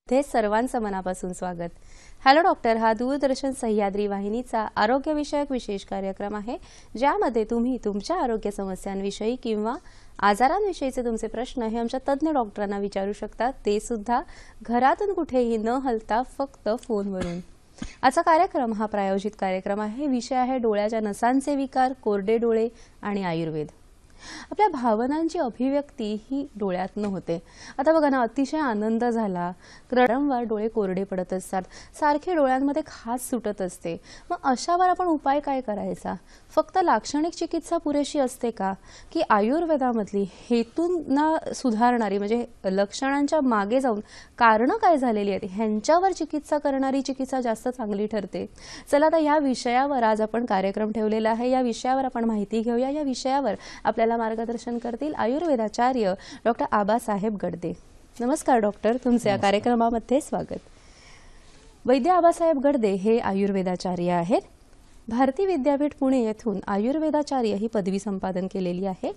ते सर्वांचं मनापासून स्वागत। हॅलो डॉक्टर हा दूरदर्शन सह्याद्री वाहिनीचा आरोग्यविषयक विशेष कार्यक्रम आहे, ज्यामध्ये तुम्ही तुमच्या आरोग्य समस्यांविषयी किंवा आजारांविषयीचे तुमचे प्रश्न हे आमच्या तज्ञ डॉक्टरांना विचारू शकता, ते सुद्धा घरातून कुठेही न हलता फक्त फोनवरून। आजचा कार्यक्रम हा प्रायोजित कार्यक्रम आहे। विषय आहे डोळ्याच्या नसांचे विकार, कोरडे डोळे आणि आयुर्वेद। आपल्या भावनांची अभिव्यक्ती ही डोळ्यातून होते। आता बघा ना, अतिशय आनंद झाला, वारंवार डोळे कोरडे पडत असतात, सारखे डोळ्यांमध्ये खाज सुटत असते। मग अशावर आपण उपाय काय करायचा? फक्त लाक्षणिक चिकित्सा पुरेशी असते का, की आयुर्वेदामधली हेतूंना सुधारणारी म्हणजे लक्षणांच्या मागे जाऊन कारणं काय झालेली आहेत ह्यांच्यावर चिकित्सा करणारी चिकित्सा जास्त चांगली ठरते? चला आता या विषयावर आज आपण कार्यक्रम ठेवलेला आहे। या विषयावर आपण माहिती घेऊया। या विषयावर आपल्याला मार्गदर्शन करतील आयुर्वेदाचार्य डॉक्टर आबासाहेब गडदे। नमस्कार डॉक्टर, तुमचे या कार्यक्रमामध्ये स्वागत। वैद्य आबासाहेब गडदे हे आयुर्वेदाचार्य आहेत। भारती विद्यापीठ पुणे येथून आयुर्वेदाचार्य ही पदवी संपादन केलेली आहे।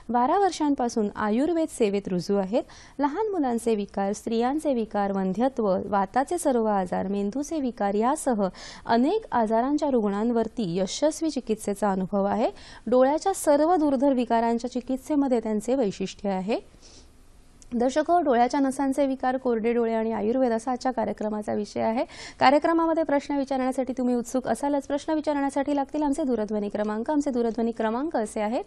12 वर्षांपासून आयुर्वेद सेवेत रुजू आहेत। लहान मुलांचे विकार, स्त्रियांचे विकार, वंध्यत्व, वाताचे सर्व आजार, मेंदूचे विकार यासह अनेक आजारांच्या रुग्णांवरती यशस्वी चिकित्सेचा अनुभव आहे। डोळ्याच्या सर्व दुर्धर विकारांच्या चिकित्सेमध्ये त्यांचे वैशिष्ट्य आहे। दर्शको, डोळ्याच्या नसांचे विकार, कोरडे डोळे आणि आयुर्वेद असा आजच्या कार्यक्रमाचा विषय आहे। कार्यक्रमामध्ये प्रश्न विचारण्यासाठी तुम्ही उत्सुक असालच। प्रश्न विचारण्यासाठी लागतील आमचे दूरध्वनी क्रमांक। आमचे दूरध्वनी क्रमांक असे आहेत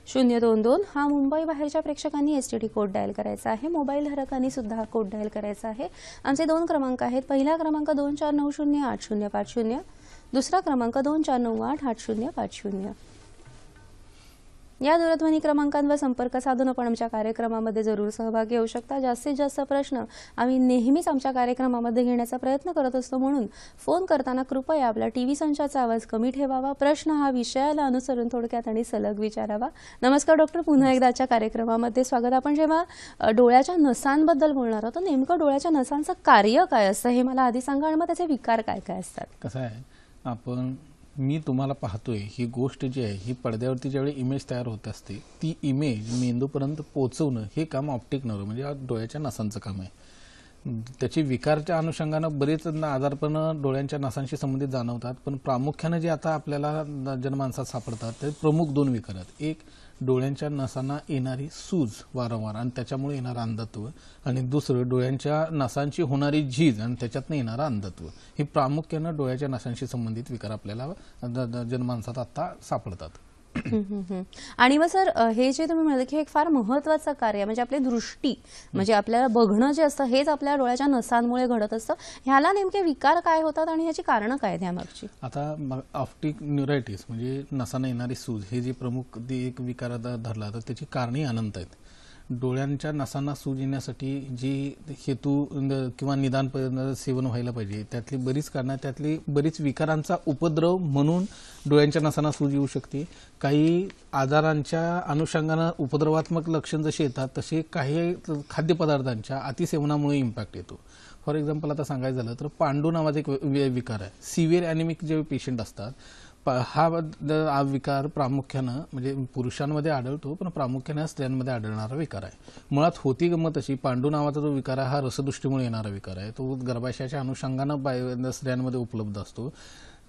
022 हा मुंबई बाहेरच्या प्रेक्षकांनी STD कोड डायल करायचा आहे। मोबाईल धारकांनी सुद्धा हा कोड डायल करायचा आहे। आमचे दोन क्रमांक आहेत। पहिला क्रमांक 24908050, दुसरा क्रमांक 24988050। या दूरध्वनी क्रमांकांवर संपर्क साधून आपण आमच्या कार्यक्रमामध्ये जरूर सहभागी होऊ शकता। जास्तीत जास्त प्रश्न आम्ही नेहमीच आमच्या कार्यक्रमामध्ये घेण्याचा प्रयत्न करत असतो, म्हणून फोन करताना कृपया आपला टीव्ही संचाचा आवाज कमी ठेवावा। प्रश्न हा विषयाला अनुसरून थोडक्यात आणि सलग विचारावा। नमस्कार डॉक्टर, पुन्हा एकदा आजच्या कार्यक्रमामध्ये स्वागत। आपण जेव्हा डोळ्याच्या नसांबद्दल बोलणार आहोत, नेमकं डोळ्याच्या नसांचं कार्य काय असतं हे मला आधी सांगा, आणि मग त्याचे विकार काय काय असतात? कसं आहे, मी तुम्हाला पाहतोय ही गोष्ट जी आहे ही पडद्यावरती ज्यावेळी इमेज तयार होत असते, ती इमेज मेंदूपर्यंत पोहोचवणं हे काम ऑप्टिक नर्व म्हणजे डोळ्याच्या नसांचं काम आहे। त्याची विकारच्या अनुषंगानं बरेच आजार पण डोळ्यांच्या नसांशी संबंधित जाणवतात, पण प्रामुख्याने जे आता आपल्याला जनमानसात सापडतात ते प्रमुख दोन विकार आहेत। एक डोळ्यांच्या नसांना येणारी सूज वारंवार आणि त्याच्यामुळे येणारं अंधत्व, आणि दुसरं डोळ्यांच्या नसांची होणारी झीज आणि त्याच्यातनं येणारं अंधत्व। हे प्रामुख्याने डोळ्याच्या नसांशी संबंधित विकार आपल्याला जनमानसात आता सापडतात। आणि मग सर, हे जे तुम्ही म्हणाले की एक फार महत्त्वाचं कार्य म्हणजे आपली दृष्टी, म्हणजे आपल्याला बघणं जे असतं हेच आपल्या डोळ्याच्या नसांमुळे घडत असतं। ह्याला नेमके विकार काय होतात आणि ह्याची कारणं काय त्यामागची? आता ऑप्टिक न्यूरायटिस म्हणजे नसांना येणारी सूज हे जे प्रमुख एक विकार धरला तर त्याची कारणे अनंत आहेत। डोळ्यांच्या नसांना सूज येण्यासाठी जी हेतू किंवा निदान सेवन व्हायला पाहिजे त्यातली बरीच कारणं, त्यातली बरीच विकारांचा उपद्रव म्हणून डोळ्यांच्या नसांना सूज येऊ शकते। काही आजारांच्या अनुषंगानं उपद्रवात्मक लक्षण जसे येतात तसे काही खाद्यपदार्थांच्या अतिसेवनामुळे इम्पॅक्ट येतो। फॉर एक्झाम्पल आता सांगायचं झालं तर पांडू नावाचा एक विकार आहे। सिव्हिअर ॲनिमिक जे पेशंट असतात, हा विकार प्रामुख्यानं म्हणजे पुरुषांमध्ये आढळतो, पण प्रामुख्याने स्त्रियांमध्ये आढळणारा विकार आहे। मुळात होती गंमत अशी, पांडू नावाचा जो विकार आहे हा रसदृष्टीमुळे येणारा विकार आहे। तो गर्भाशयाच्या अनुषंगानं स्त्रियांमध्ये उपलब्ध असतो।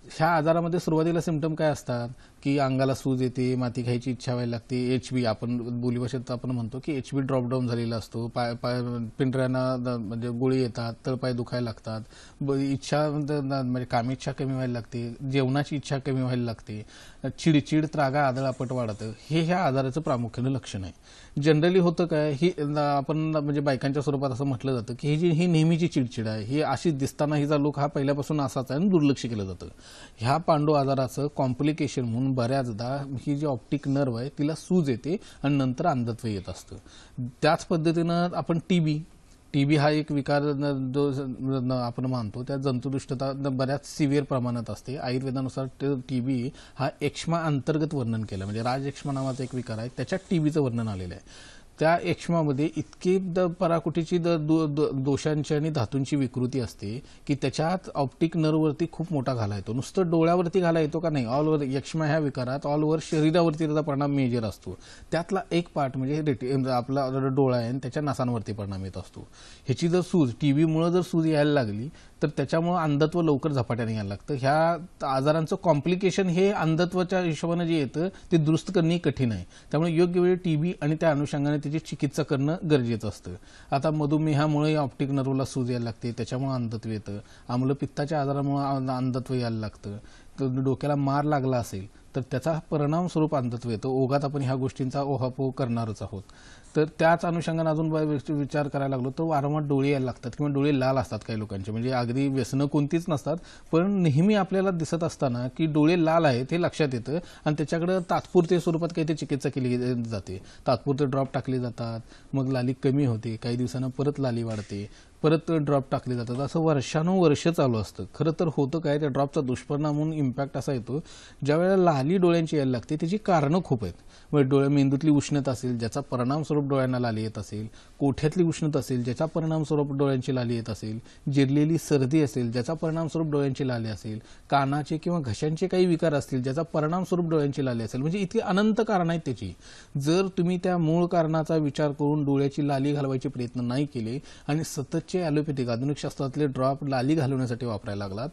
ह्या आजारामध्ये सुरुवातीला सिम्पटम काय असतात की अंगाला सूज येते, माती खायची इच्छा व्हायला लागते, HB आपण बोलीभाषेत आपण म्हणतो की HB ड्रॉपडाऊन झालेला असतो, पिंजऱ्यांना म्हणजे गोळी येतात, तळपाय दुखायला लागतात, इच्छा म्हणजे कामेच्छा कमी व्हायला लागते, जेवणाची इच्छा कमी व्हायला लागते, चिडचिड, त्रागा, आदळापट वाढतं। हे ह्या आजाराचं प्रामुख्याने लक्षण आहे। जनरली होतं काय, ही आपण म्हणजे बायकांच्या स्वरूपात असं म्हटलं जातं की ही नेहमीची चिडचिड आहे, ही अशी दिसताना हिचा लूक हा पहिल्यापासून असाच आहे आणि दुर्लक्ष केलं जातं। ह्या पांडू आजाराचं कॉम्प्लिकेशन म्हणून बऱ्याचदा ही जी ऑप्टिक नर्व आहे तिला सूज येते आणि नंतर अंधत्व येत असतं। त्याच पद्धतीनं आपण टीबी हा एक विकार जो आपण मानतो, त्या जंतुदुष्टता बऱ्याच सिव्हिअर प्रमाणात असते। आयुर्वेदानुसार टीबी हा एक्ष्मा अंतर्गत वर्णन केलं, म्हणजे राज एक्ष्मा नावाचा एक विकार आहे त्याच्यात टीबीचं वर्णन आलेलं आहे। त्या यक्ष्मामध्ये इतकी पराकुटीची दोषांची आणि धातूंची विकृती असते की त्याच्यात ऑप्टिक नर्ववरती खूप मोठा घाला येतो. नुसतं डोळ्यावरती घाला येतो का नाही, ऑल ओव्हर यक्ष्मा ह्या विकारात ऑल ओव्हर शरीरावरती त्याचा परिणाम मेजर असतो. त्यातला एक पार्ट म्हणजे आपला डोळा आहे आणि त्याच्या नसांवरती परिणाम येत असतो. ह्याची जर सूज टीबीमुळे जर सूज यायला लागली तर त्याच्यामुळे अंधत्व लवकर झपाट्याने यायला लागतं. ह्या आजारांचं कॉम्प्लिकेशन हे अंधत्वाच्या हिशोबाने जे येतं ते दुरुस्त करणे कठीण आहे. त्यामुळे योग्य वेळी टीबी आणि त्या अनुषंगाने त्याची चिकित्सा करणं गरजेचं असतं. आता मधुमेहामुळे ऑप्टिक नर्वला सूज यायला लागते, त्याच्यामुळे अंधत्व येतं. आम्लपित्ताच्या आजारामुळे अंधत्व यायला लागतं. तर डोक्याला मार लागला असेल तर त्याचा परिणाम स्वरूप अंधत्व येतं. ओघात आपण ह्या गोष्टींचा ओहापोह करणारच आहोत. तर त्याच अनुषंगाने अजून विचार करायला लागलो तर वारंवार डोळे यायला लागतात किंवा डोळे लाल असतात काही लोकांचे. म्हणजे अगदी व्यसनं कोणतीच नसतात पण नेहमी आपल्याला दिसत असताना की डोळे लाल आहेत हे लक्षात येतं आणि त्याच्याकडे तात्पुरते स्वरूपात काही ते चिकित्सा केली जाते. तात्पुरते ड्रॉप टाकले जातात, मग लाली कमी होते, काही दिवसांना परत लाली वाढते, परत ड्रॉप टाकले जातात. असं वर्षानुवर्ष चालू असतं. खरं तर होतं काय, त्या ड्रॉपचा दुष्परिणाम म्हणून इम्पॅक्ट असा येतो ज्यावेळेला लाली डोळ्यांची यायला लागते त्याची कारणं खूप आहेत. म्हणजे मेंदूतली उष्णता असेल ज्याचा परिणाम स्वरूप डोळ्यांना लाली येत असेल, कोठ्यातली उष्णता असेल ज्याचा परिणाम स्वरूप डोळ्यांची लाली येत असेल, जिरलेली सर्दी असेल ज्याचा परिणाम स्वरूप डोळ्यांची लाली असेल, कानाचे किंवा घशांचे काही विकार असतील ज्याचा परिणाम स्वरूप डोळ्यांची लाली असेल, म्हणजे इतकी अनंत कारणं आहेत त्याची. जर तुम्ही त्या मूळ कारणाचा विचार करून डोळ्याची लाली घालवायचे प्रयत्न नाही केले आणि सततचे ॲलोपॅथिक आधुनिक शास्त्रातले ड्रॉप लाली घालवण्यासाठी वापरायला लागलात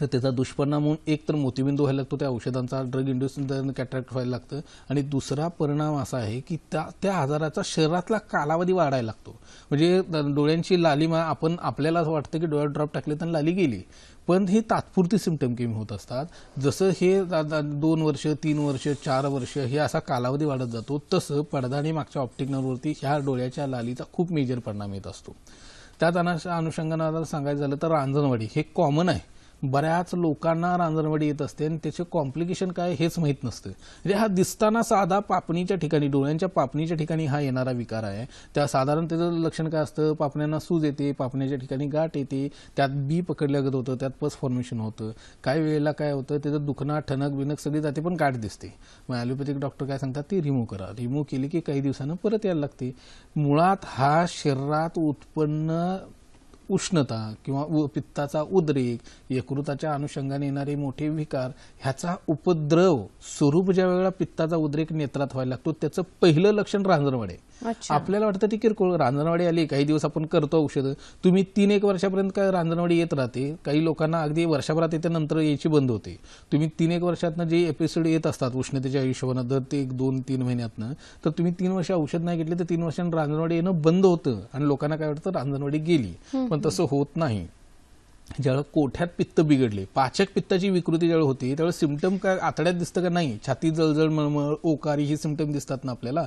तर त्याचा दुष्परिणाम म्हणून एक तर मोतीबिंदू व्हायला लागतो, त्या औषधांचा ड्रग इंड्यूस कॅटरॅक्ट व्हायला लागतं. आणि दुसरा परिणाम असा आहे की त्या आजाराचा शरीरातला कालावधी वाढायला लागतो. म्हणजे डोळ्यांची लाली आपल्याला असं वाटतं की डोळ्यात ड्रॉप टाकले तर लाली गेली, पण ही तात्पुरती सिम्पटम कमी होत असतात. जसं हे 2 वर्ष 3 वर्ष 4 वर्ष हे असा कालावधी वाढत जातो तसं पडदा आणि मागच्या ऑप्टिक नर्ववरती ह्या डोळ्याच्या लालीचा खूप मेजर परिणाम येत असतो. त्याच अनुषंगानं सांगायचं झालं तर रांजणवाडी हे कॉमन आहे. बऱ्याच लोकांना रांजणवाडी येत असते आणि त्याचे कॉम्प्लिकेशन काय हेच माहीत नसतं. म्हणजे हा दिसताना साधा पापणीच्या ठिकाणी डोळ्यांच्या पापणीच्या ठिकाणी हा येणारा विकार आहे. त्या साधारण त्याचं लक्षण काय असतं, पापण्यांना सूज येते, पापण्याच्या ठिकाणी गाठ येते, त्यात बी पकडल्यागत होतं, त्यात पस फॉर्मेशन होतं. काही वेळेला काय होतं त्याचं दुखणं ठणक बिनक सगळी जाते पण गाठ दिसते. मग ॲलोपॅथिक डॉक्टर काय सांगतात ती रिमूव्ह करा. रिमूव्ह केली की काही दिवसानं परत यायला लागते. मुळात हा शरीरात उत्पन्न उष्णता किंवा पित्ताचा उद्रेक, यकृताच्या अनुषंगाने येणारे मोठे विकार ह्याचा उपद्रव स्वरूप ज्या वेळेला पित्ताचा उद्रेक नेत्रात व्हायला लागतो त्याचं पहिलं लक्षण रांजणवाडी. आपल्याला वाटतं ती किरकोळ रांजणवाडी आली, काही दिवस आपण करतो औषधं, तुम्ही 3-1 वर्षापर्यंत काय रांजणवाडी येत राहते. काही लोकांना अगदी वर्षभरात येते नंतर यायची बंद होते. तुम्ही 3-1 वर्षातनं जे एपिसोड येत असतात उष्णतेच्या हिशोबानं दर ते 1-2-3 महिन्यातनं, तर तुम्ही 3 वर्ष औषध नाही घेतले तर 3 वर्षांनी रांजणवाडी येणं बंद होतं आणि लोकांना काय वाटतं रांजणवाडी गेली, पण तसं होत नाही. ज्यावेळेला कोठ्यात पित्त बिघडले, पाचक पित्ताची विकृती ज्यावेळेला होती त्यावेळेला सिम्पटम काय आतड्यात दिसतं का नाही, छाती जळजळ मळमळ ओकारी ही सिम्पटम दिसतात ना आपल्याला,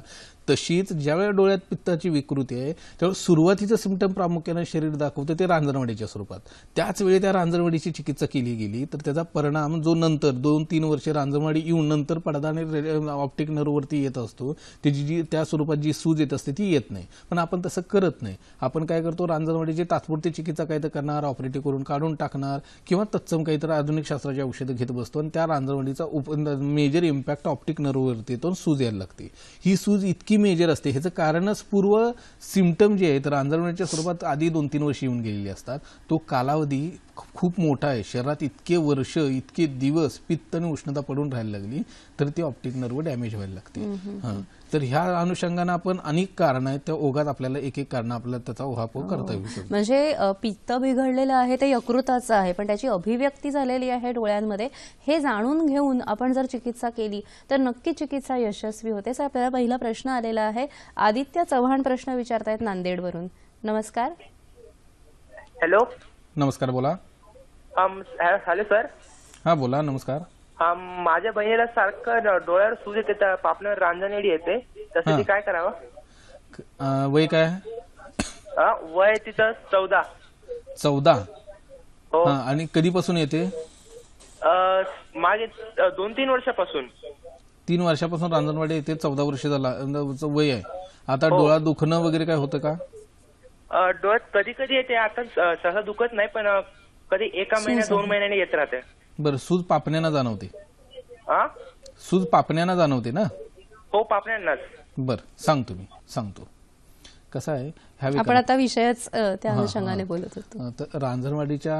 तशीच ज्यावेळेला डोळ्यात पित्ताची विकृती आहे त्यावेळेला सुरुवातीचं सिम्पटम प्रामुख्याने शरीर दाखवतं ते रांजणवाडीच्या स्वरूपात. त्याच वेळी त्या रांजणवाडीची चिकित्सा केली गेली तर त्याचा परिणाम जो नंतर 2-3 वर्षे रांजणवाडी येऊन नंतर पडदा आणि ऑप्टिक नर्ववरती येत असतो त्याची जी त्या स्वरूपात जी सूज येत असते ती येत नाही. पण आपण तसं करत नाही. आपण काय करतो, रांजणवाडीची तात्पुरती चिकित्सा काय तर करणार, ऑपरेटिव्ह करून काढून टाकणार किंवा तत्सम काहीतरी आधुनिक शास्त्राची औषधं घेत बसतो आणि त्या रांजणवाडीचा मेजर इम्पॅक्ट ऑप्टिक नर्ववरती येतो, सूज यायला लागते. ही सूज इतकी मेजर असते, ह्याचं कारणच पूर्व सिम्पटम जे आहेत रांजणवाडीच्या स्वरूपात आधी 2-3 वर्ष येऊन गेलेली असतात. तो कालावधी खूप मोठा आहे. शरीरात इतके वर्ष इतके दिवस पित्त आणि उष्णता पडून राहायला लागली तर ती ऑप्टिक नर्व डॅमेज व्हायला लागते. तर ह्या अनुषंगाने आपण अनेक कारण आहेत, त्या ओघात आपल्याला एक कारण आपल्याला त्याचा ओहापोह करता येऊ शकतो. म्हणजे पित्त बिघडलेलं आहे ते यकृताचं आहे पण त्याची अभिव्यक्ती झालेली आहे डोळ्यांमध्ये, हे जाणून घेऊन आपण जर चिकित्सा केली तर नक्की चिकित्सा यशस्वी होते. सर आपल्याला पहिला प्रश्न आलेला आहे, आदित्य चव्हाण प्रश्न विचारतायत नांदेडवरून. नमस्कार. हॅलो. नमस्कार, बोला. Hello sir. हा बोला. नमस्कार. माझ्या बहिणीला सारखं डोळ्यावर सूज येते, पापण्यावर रांजणवाडी येते, त्यासाठी काय करावं? वय काय? वय तिचं 14. 14? हो. आणि कधीपासून येते? मागे 2-3 वर्षापासून. 3 वर्षापासून रांजणवाडी येते, 14 वर्ष झाला वय आहे. आता डोळा दुखणं वगैरे काय होतं का? डोळ्यात कधी कधी येते, आता सहज दुखत नाही पण कधी 1 महिन्या 2 महिन्याने येत राहते. बरं, सूज पापण्यानं जाणवते? हा, सूज पापण्यानं जाणवते ना? हो, पापण्यांनाच. बरं, सांगतो कसं आहे ह्या आपण आता विषयच त्या अनुषंगाने बोलत होतो. तर रांजणवाडीच्या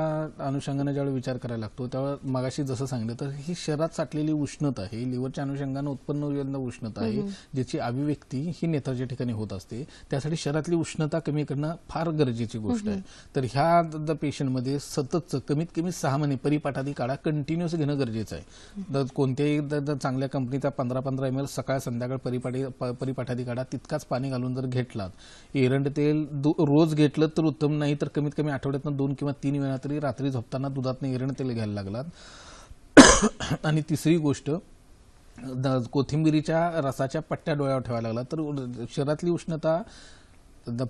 अनुषंगाने ज्यावेळी विचार करायला लागतो त्यावेळी मगाशी जसं सांगितलं तर ही शरीरात साठलेली उष्णता आहे, लिव्हरच्या अनुषंगाने उत्पन्न होणारी उष्णता आहे, ज्याची अभिव्यक्ती ही नेत्राच्या ठिकाणी होत असते. त्यासाठी शरीरातली उष्णता कमी करणं फार गरजेची गोष्ट आहे. तर ह्या पेशंटमध्ये सततचं कमीत कमी 6 महिने परिपाठादी काढा कंटिन्युअस घेणं गरजेचं आहे. तर कोणत्याही चांगल्या कंपनीचा 15-15 ml सकाळ संध्याकाळ परिपाठादी काढा तितकाच पाणी घालून जर घेतलात, एरंड तेल रोज घेतलं तर उत्तम, नाही तर कमीत कमी आठवड्यातून 2 किंवा 3 वेळा तरी रात्री झोपताना दुधात एरंड तेल घ्यायला लागलात. आणि तिसरी गोष्ट, कोथिंबिरीच्या रसाच्या पट्ट्या डोळ्यावर ठेवायला लागला तर शरीरातली उष्णता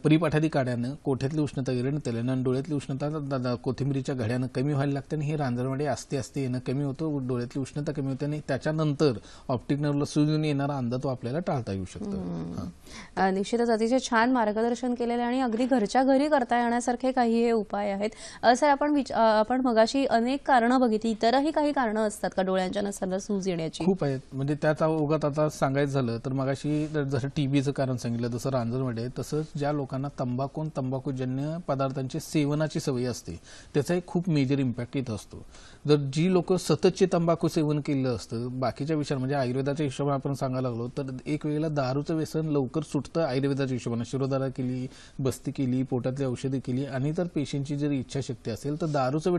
परिपाठादी काढ्यानं, कोठ्यातली उष्णता एरंड तेलानं आणि डोळ्यातली उष्णता कोथिंबिरीच्या घड्यानं कमी व्हायला लागते. आणि हे रांजणवाडी आस्ते आस्ते येणं कमी होतं, डोळ्यातली उष्णता कमी होते आणि त्याच्यानंतर ऑप्टिक नर्वला सूजून येणारा अंधत्व आपल्याला टाळता येऊ शकतं. निश्चितच अतिशय छान मार्गदर्शन केलेलं आणि अगदी घरच्या घरी करता येण्यासारखे काही हे उपाय आहेत. सर, आपण मगाशी अनेक कारणं बघितली, इतरही काही कारणं असतात का डोळ्यांच्या नसांना सूज येण्याची? खूप आहेत. म्हणजे त्याचा ओघात आता सांगायचं झालं तर मगाशी जसं टीबीचं कारण सांगितलं, तसं रांजणवाडी आहे, तसंच ज्या लोकांना तंबाखूजन्य पदार्थांची सेवनाची सवय असते त्याचा एक खूप मेजर इम्पॅक्ट येत असतो. जर जी लोक सततचे तंबाखू सेवन केलं असतं, बाकीच्या विषयात म्हणजे आयुर्वेदाच्या हिशोबाने आपण सांगायला लागलो तर एक वेळेला दारूचं व्यसन लवकर सुटतं आयुर्वेदाच्या हिशोबाने. शिरोधारा केली, बस्ती केली, पोटातली औषधी केली आणि तर पेशंटची जर इच्छाशक्ती असेल तर दारूचं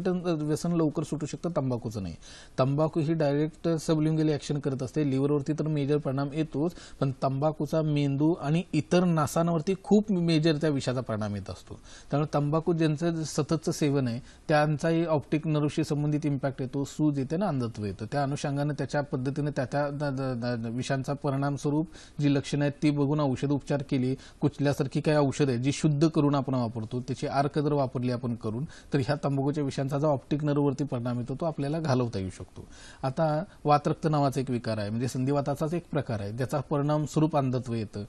व्यसन लवकर सुटू शकतं, तंबाखूचं नाही. तंबाखू ही डायरेक्ट सबलिंगली ऍक्शन करत असते, लिव्हरवरती तर मेजर परिणाम येतोच, पण तंबाखूचा मेंदू आणि इतर नासांवरती खूप मेजर त्या विषाचा परिणाम येत असतो. त्यामुळे तंबाखू ज्यांचं सततचं सेवन आहे त्यांचाही ऑप्टिक नर्वशी संबंधित इम्पॅक्ट येतो, सूज येते ना अंधत्व येतं. त्या अनुषंगाने त्याच्या पद्धतीने त्या विषांचा परिणाम स्वरूप जी लक्षणं आहेत ती बघून औषध उपचार केली, कुचल्यासारखी काही औषध आहे जी शुद्ध करून आपण वापरतो, त्याची अर्क जर वापरली आपण करून, तर ह्या तंबाखूच्या विषांचा जो ऑप्टिक नर्ववरती परिणाम येतो तो आपल्याला घालवता येऊ शकतो. आता वातरक्त नावाचा एक विकार आहे, म्हणजे संधिवाताचाच एक प्रकार आहे, ज्याचा परिणाम स्वरूप अंधत्व येतं.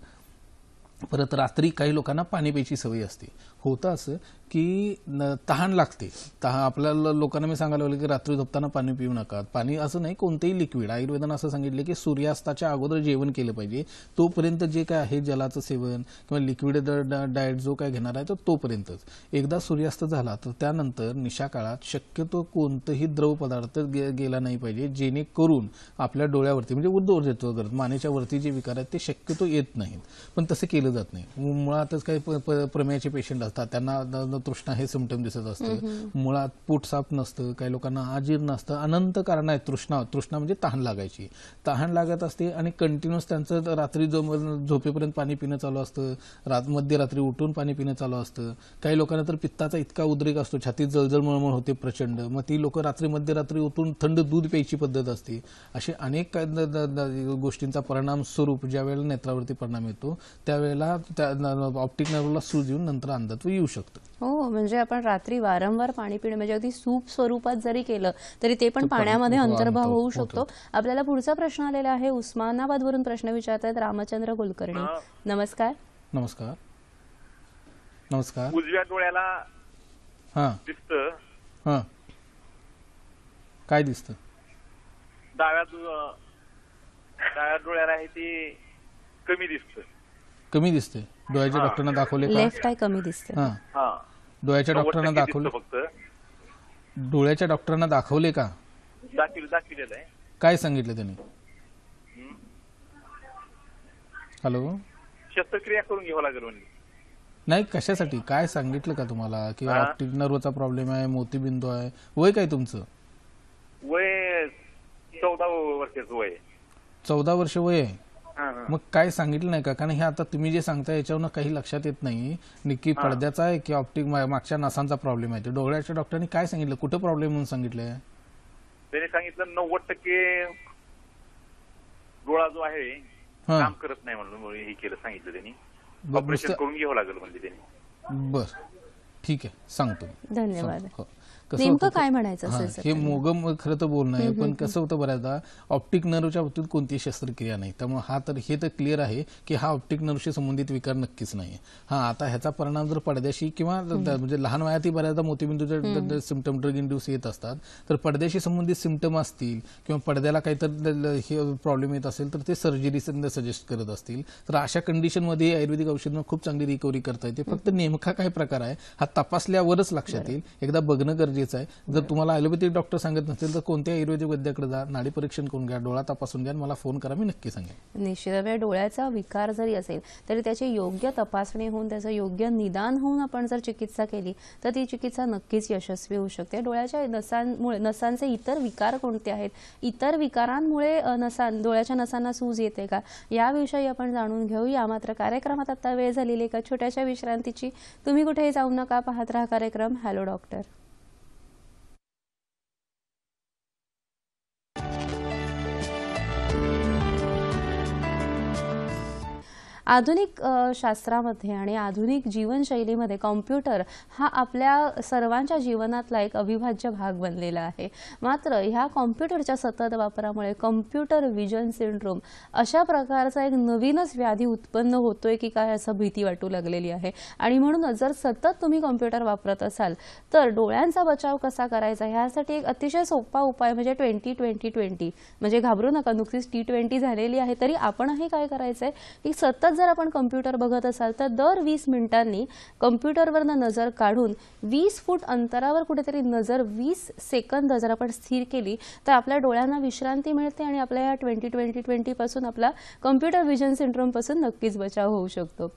परत रात्री काही लोकांना पाणी प्यायची सवय असते. होतं असं की तहान लागते, आपल्याला लोकांना मी सांगायला लागलो की रात्री झोपताना पाणी पिऊ नका. पाणी असं नाही, कोणतेही लिक्विड. आयुर्वेदानं असं सांगितलं की सूर्यास्ताच्या अगोदर जेवण केलं पाहिजे, तोपर्यंत जे काय आहे जलाचं सेवन किंवा लिक्विड डाएट जो काय घेणार आहे तो तोपर्यंतच. एकदा सूर्यास्त झाला तर त्यानंतर निशा काळात शक्यतो कोणतंही द्रव पदार्थ गेला नाही पाहिजे, जेणेकरून आपल्या डोळ्यावरती म्हणजे उद्धवर येतो मानेच्या वरती जे विकार आहेत ते शक्यतो येत नाहीत. पण तसं केलं जात नाही. मुळातच काही प्रमेयाचे पेशंट असतात, त्यांना तृष्णा हे सिम्पटम दिसत असतं, मुळात पोट साफ नसतं, काही लोकांना अजीर्ण असतं, अनंत कारण आहेत. तृष्णा म्हणजे तहान लागायची, तहान लागत असते आणि कंटिन्युअस त्यांचं रात्री झोपेपर्यंत पाणी पिणं चालू असतं, मध्यरात्री उठून पाणी पिणं चालू असतं. काही लोकांना तर पित्ताचा इतका उद्रेक असतो, छातीत जळजळ मळमळ होते प्रचंड, मग ती लोक रात्री मध्यरात्री उठून थंड दूध प्यायची पद्धत असते. असे अनेक गोष्टींचा परिणाम स्वरूप ज्या वेळेला नेत्रावरती परिणाम येतो त्यावेळेला ऑप्टिक नर्वला सूज येऊन नंतर अंधत्व येऊ शकतं. हो, म्हणजे आपण रात्री वारंवार पाणी पिणं म्हणजे अगदी सूप स्वरूपात जरी केलं तरी ते पण पाण्यामध्ये अंतर्भाव होऊ शकतो. आपल्याला पुढचा प्रश्न आलेला आहे, उस्मानाबादवरून प्रश्न विचारतात रामचंद्र कुलकर्णी. नमस्कार. नमस्कार. नमस्कार. उजव्या डोळ्याला दिसतं. काय दिसतं? डाव्या डोळ्याला आहे ते कमी दिसतं. कमी दिसते. डोळ्याच्या डॉक्टरांना दाखवले का? लेफ्ट आय कमी दिसते. डोळ्याच्या डॉक्टरांना दाखवले? फक्त डोळ्याच्या डॉक्टरांना दाखवले का? दाखवलेलं आहे. काय सांगितलं त्यांनी? हॅलो, शस्त्रक्रिया करून घ्यावं लागेल म्हणजे. नाही, कशासाठी? काय सांगितलं का तुम्हाला की ऑप्टिक नर्वचा प्रॉब्लेम आहे, मोतीबिंदू आहे? वय काय तुमचं? वय 14 वर्षाचं वय. 14 वर्ष वय आहे. मग काय सांगितलं नाही का? कारण हे आता तुम्ही जे सांगताय याच्यावरून काही लक्षात येत नाही नक्की पडद्याचा आहे की ऑप्टिक मागच्या नसांचा प्रॉब्लेम आहे. डोळ्याच्या डॉक्टरांनी काय सांगितलं, कुठं प्रॉब्लेम म्हणून सांगितलंय? त्याने सांगितलं 90% डोळा जो आहे काम करत नाही म्हणून हे केलं, सांगितलं त्यांनी. ऑपरेशन करून घ्यावं लागेल म्हणजे त्यांनी. बर, ठीक आहे, सांगतो मी. धन्यवाद. हो. कसं नेमकं होतं काय म्हणायचं हां, असेल हे सर? मोगम खरं तर बोलणं आहे, पण कसं होतं बऱ्याचदा ऑप्टिक नर्वच्या बाबतीत कोणतीही शस्त्रक्रिया नाही, त्यामुळे हे तर क्लिअर आहे की हा ऑप्टिक नर्वशी संबंधित विकार नक्कीच नाही. हा आता ह्याचा परिणाम जर पडद्याशी किंवा म्हणजे लहान वयातही बऱ्याचदा मोतीबिंदूचे सिमटम ड्रग इंड्यूस येत असतात, तर पडद्याशी संबंधित सिमटम असतील किंवा पडद्याला काहीतरी हे प्रॉब्लेम येत असेल तर ते सर्जरी सजेस्ट करत असतील, तर अशा कंडिशनमध्ये आयुर्वेदिक औषधांना खूप चांगली रिकव्हरी करता येते. फक्त नेमका काय प्रकार आहे हा तपासल्यावरच लक्षात येईल, एकदा बघणं गरजेचं आहे. जर तुम्हाला ॲलोपॅथिक डॉक्टर सांगत नसेल तर कोणत्या आयुर्वेदिक वैद्याकडे जा, नाडी परीक्षण करून घ्या, डोळा तपासून घ्या, मला फोन करा, मी नक्की सांगेन. निश्चितपणे डोळ्याचा विकार जरी असेल तरी त्याची योग्य तपासणी होऊन त्याचं योग्य निदान होऊन आपण जर चिकित्सा केली तर ती चिकित्सा नक्कीच यशस्वी होऊ शकते. डोळ्याच्या नसांचे इतर विकार कोणते आहेत, इतर विकारांमुळे डोळ्याच्या नसांना सूज येते का, याविषयी आपण जाणून घेऊया. मात्र कार्यक्रमात आता वेळ झालेली एका छोट्याशा विश्रांतीची. तुम्ही कुठेही जाऊ नका, पाहत राहा कार्यक्रम हॅलो डॉक्टर. आधुनिक शास्त्रामध्ये आणि आधुनिक जीवनशैलीमध्ये कॉम्प्युटर हा आपल्या सर्वांच्या जीवनातला एक अविभाज्य भाग बनलेला आहे. मात्र ह्या कॉम्प्युटरच्या सतत वापरामुळे कॉम्प्युटर विजन सिंड्रोम अशा प्रकारचा एक नवीनच व्याधी उत्पन्न होतोय की काय असं भीती वाटू लागलेली आहे. आणि म्हणूनच जर सतत तुम्ही कॉम्प्युटर वापरत असाल तर डोळ्यांचा बचाव कसा करायचा ह्यासाठी एक अतिशय सोपा उपाय म्हणजे 20-20-20. म्हणजे घाबरू नका, नुकतीच T20 झालेली आहे तरी आपणही काय करायचंय की सतत जर आपण कॉम्प्युटर बघत असाल तर दर 20 मिनिटांनी कॉम्प्युटरवरनं नजर काढून 20 फूट अंतरावर कुठेतरी नजर 20 सेकंद जर आपण स्थिर केली तर आपल्या डोळ्यांना विश्रांती मिळते आणि आपल्या या 20-20-20 पासून आपला कॉम्प्युटर विजन सिंड्रोम पासून नक्कीच बचाव होऊ शकतो.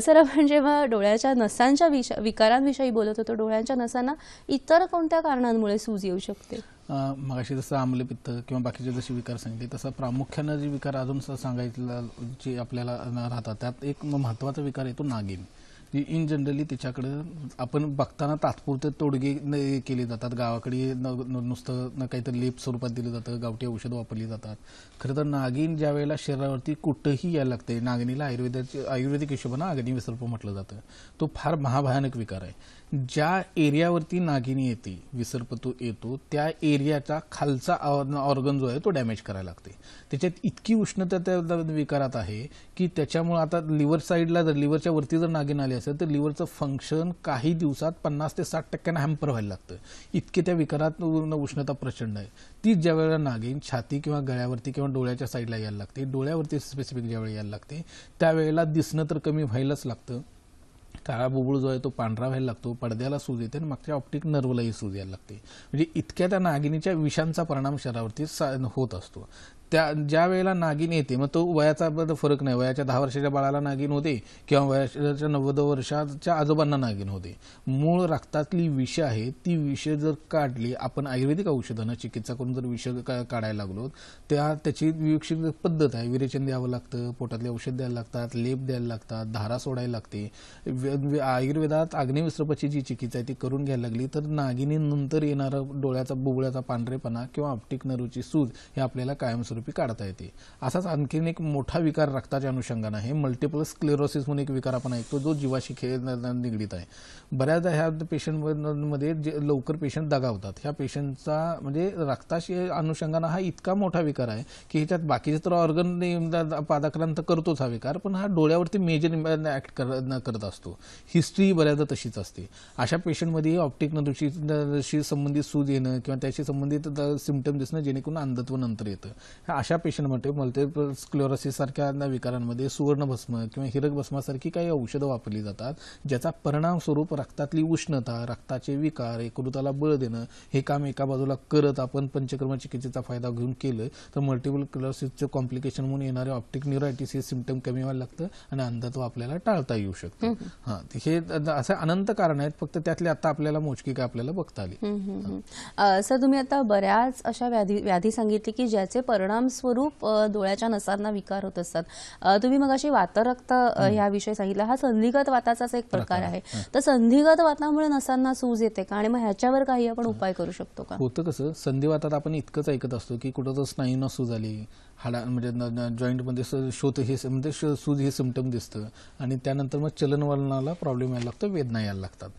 सर, आपण जेव्हा डोळ्याच्या नसांच्या विकारांविषयी बोलत होतो, डोळ्यांच्या नसांना इतर कोणत्या कारणांमुळे सूज येऊ शकते? मगाशी जसं आम्लपित्त किंवा बाकीचे जसे विकार सांगितले तसं प्रामुख्यानं जे विकार अजून सांगायचं जे आपल्याला राहतात त्यात एक महत्त्वाचा विकार येतो नागिन. जी इन जनरली तिच्याकडे आपण बघताना तात्पुरते तोडगे केले जातात. गावाकडे नुसतं काहीतरी लेप स्वरूपात दिलं जातं, गावठी औषधं वापरली जातात. खरं तर नागिन ज्या वेळेला शरीरावरती कुठंही यायला लागते, नागिनीला आयुर्वेदिक हिशोबानं अग्नी विसर्प म्हटलं जातं. तो फार महाभयानक विकार आहे. ज्या एरियावरती नागिनी येते, विसर्प तो येतो, त्या एरियाचा खालचा ऑर्गन जो आहे तो डॅमेज करायला लागते. त्याच्यात इतकी उष्णता त्या विकारात आहे की त्याच्यामुळे आता लिव्हर साईडला जर लिव्हरच्या वरती जर नागिन आली असेल तर लिव्हरचं फंक्शन काही दिवसात 50 ते 60% हॅम्पर व्हायला लागतं. इतके त्या विकारात उष्णता प्रचंड आहे. ती ज्या वेळेला नागिन छाती किंवा गळ्यावरती किंवा डोळ्याच्या साईडला यायला लागते, डोळ्यावरती स्पेसिफिक ज्यावेळी यायला लागते त्यावेळेला दिसणं तर कमी व्हायलाच लागतं. काळा बुबुळ जो आहे तो पांढरा व्हायला लागतो, पडद्याला सूज येते आणि मागच्या ऑप्टिक नर्वलाही सूज यायला लागते. म्हणजे इतक्या त्या नागिनीच्या विषांचा परिणाम शरीरावरती होत असतो. ज्या वेळेला नागिन येते मग तो वयाचा फरक नाही, वयाच्या 10 वर्षाच्या बाळाला नागिन होते किंवा वयाच्या 90 वर्षाच्या आजोबांना नागिन होते. मूळ रक्तातली विष आहे ती विष जर काढली, आपण आयुर्वेदिक औषधांना चिकित्सा करून जर विष काढायला लागलो त्याची विवेकशील पद्धत आहे. विरेचन द्यावं लागतं, पोटातले औषध द्यायला लागतात, लेप द्यायला लागतात, धारा सोडायला लागते. आयुर्वेदात अग्निविसर्पाची जी चिकित्सा आहे ती करून घ्यायला लागली तर नागिनीनंतर येणारा डोळ्याचा बुबुळ्याचा पांढरेपणा किंवा ऑप्टिक नर्वची सूज हे आपल्याला कायमस्वरूपी काढता येते. असाच आणखीन एक मोठा विकार रक्ताच्या अनुषंगाने आहे, मल्टिपल स्क्लेरोसिस म्हणून एक विकार आपण ऐकतो जो जीवाशी निगडीत आहे. बऱ्याचदा ह्या पेशंटमध्ये लवकर पेशंट दगावतात. ह्या पेशंटचा म्हणजे रक्ताशी अनुषंगाने हा इतका मोठा विकार आहे की ह्याच्यात बाकीचे तर ऑर्गन पादाक्रांत करतोच हा विकार, पण हा डोळ्यावरती मेजर ऍक्ट करत असतो. हिस्ट्री बऱ्याचदा तशीच असते. अशा पेशंटमध्ये ऑप्टिक नर्वशी संबंधित सूज येणं किंवा त्याशी संबंधित सिम्पटम दिसणं जेणेकरून अंधत्व नंतर येतं. अशा पेशंटमध्ये मल्टिपल स्क्लेरोसिस सारख्या विकारांमध्ये सुवर्णभस्म किंवा हिरकभस्मासारखी काही औषधं वापरली जातात ज्याचा परिणाम स्वरूप रक्तातली उष्णता, रक्ताचे विकार, यकृताला बळ देणं हे काम एका बाजूला करत आपण पंचकर्म चिकित्सेचा फायदा घेऊन केलं तर मल्टिपल स्क्लेरोसिसचं कॉम्प्लिकेशन म्हणून येणारे ऑप्टिक न्यूरायटिस हे सिम्पटम कमी व्हायला लागतं आणि अंधत्व आपल्याला टाळता येऊ शकतं. हे असं अनंत कारण आहेत, फक्त त्यातले आता आपल्याला मोजकी काय आपल्याला बघता आली. सर, तुम्ही आता बऱ्याच अशा व्याधी सांगितली की ज्याचे परिणाम स्वरूप डोळ्याच्या नसांना विकार होत असतात. तुम्ही मगाशी वातरक्त ह्याविषयी सांगितलं, हा संधिगत वाताचाच एक प्रकार आहे. तर संधिगत वातामुळे नसांना सूज येते का आणि मग ह्याच्यावर काही आपण उपाय करू शकतो का? होतं कसं, संधिवातात आपण इतकंच ऐकत असतो की कुठं तर स्नायूंना सूज आली, म्हणजे जॉईंटमध्ये शोथ हे म्हणजे सूज हे सिम्पटम दिसतं आणि त्यानंतर मग चलनवलनाला प्रॉब्लेम यायला लागतो, वेदना यायला लागतात.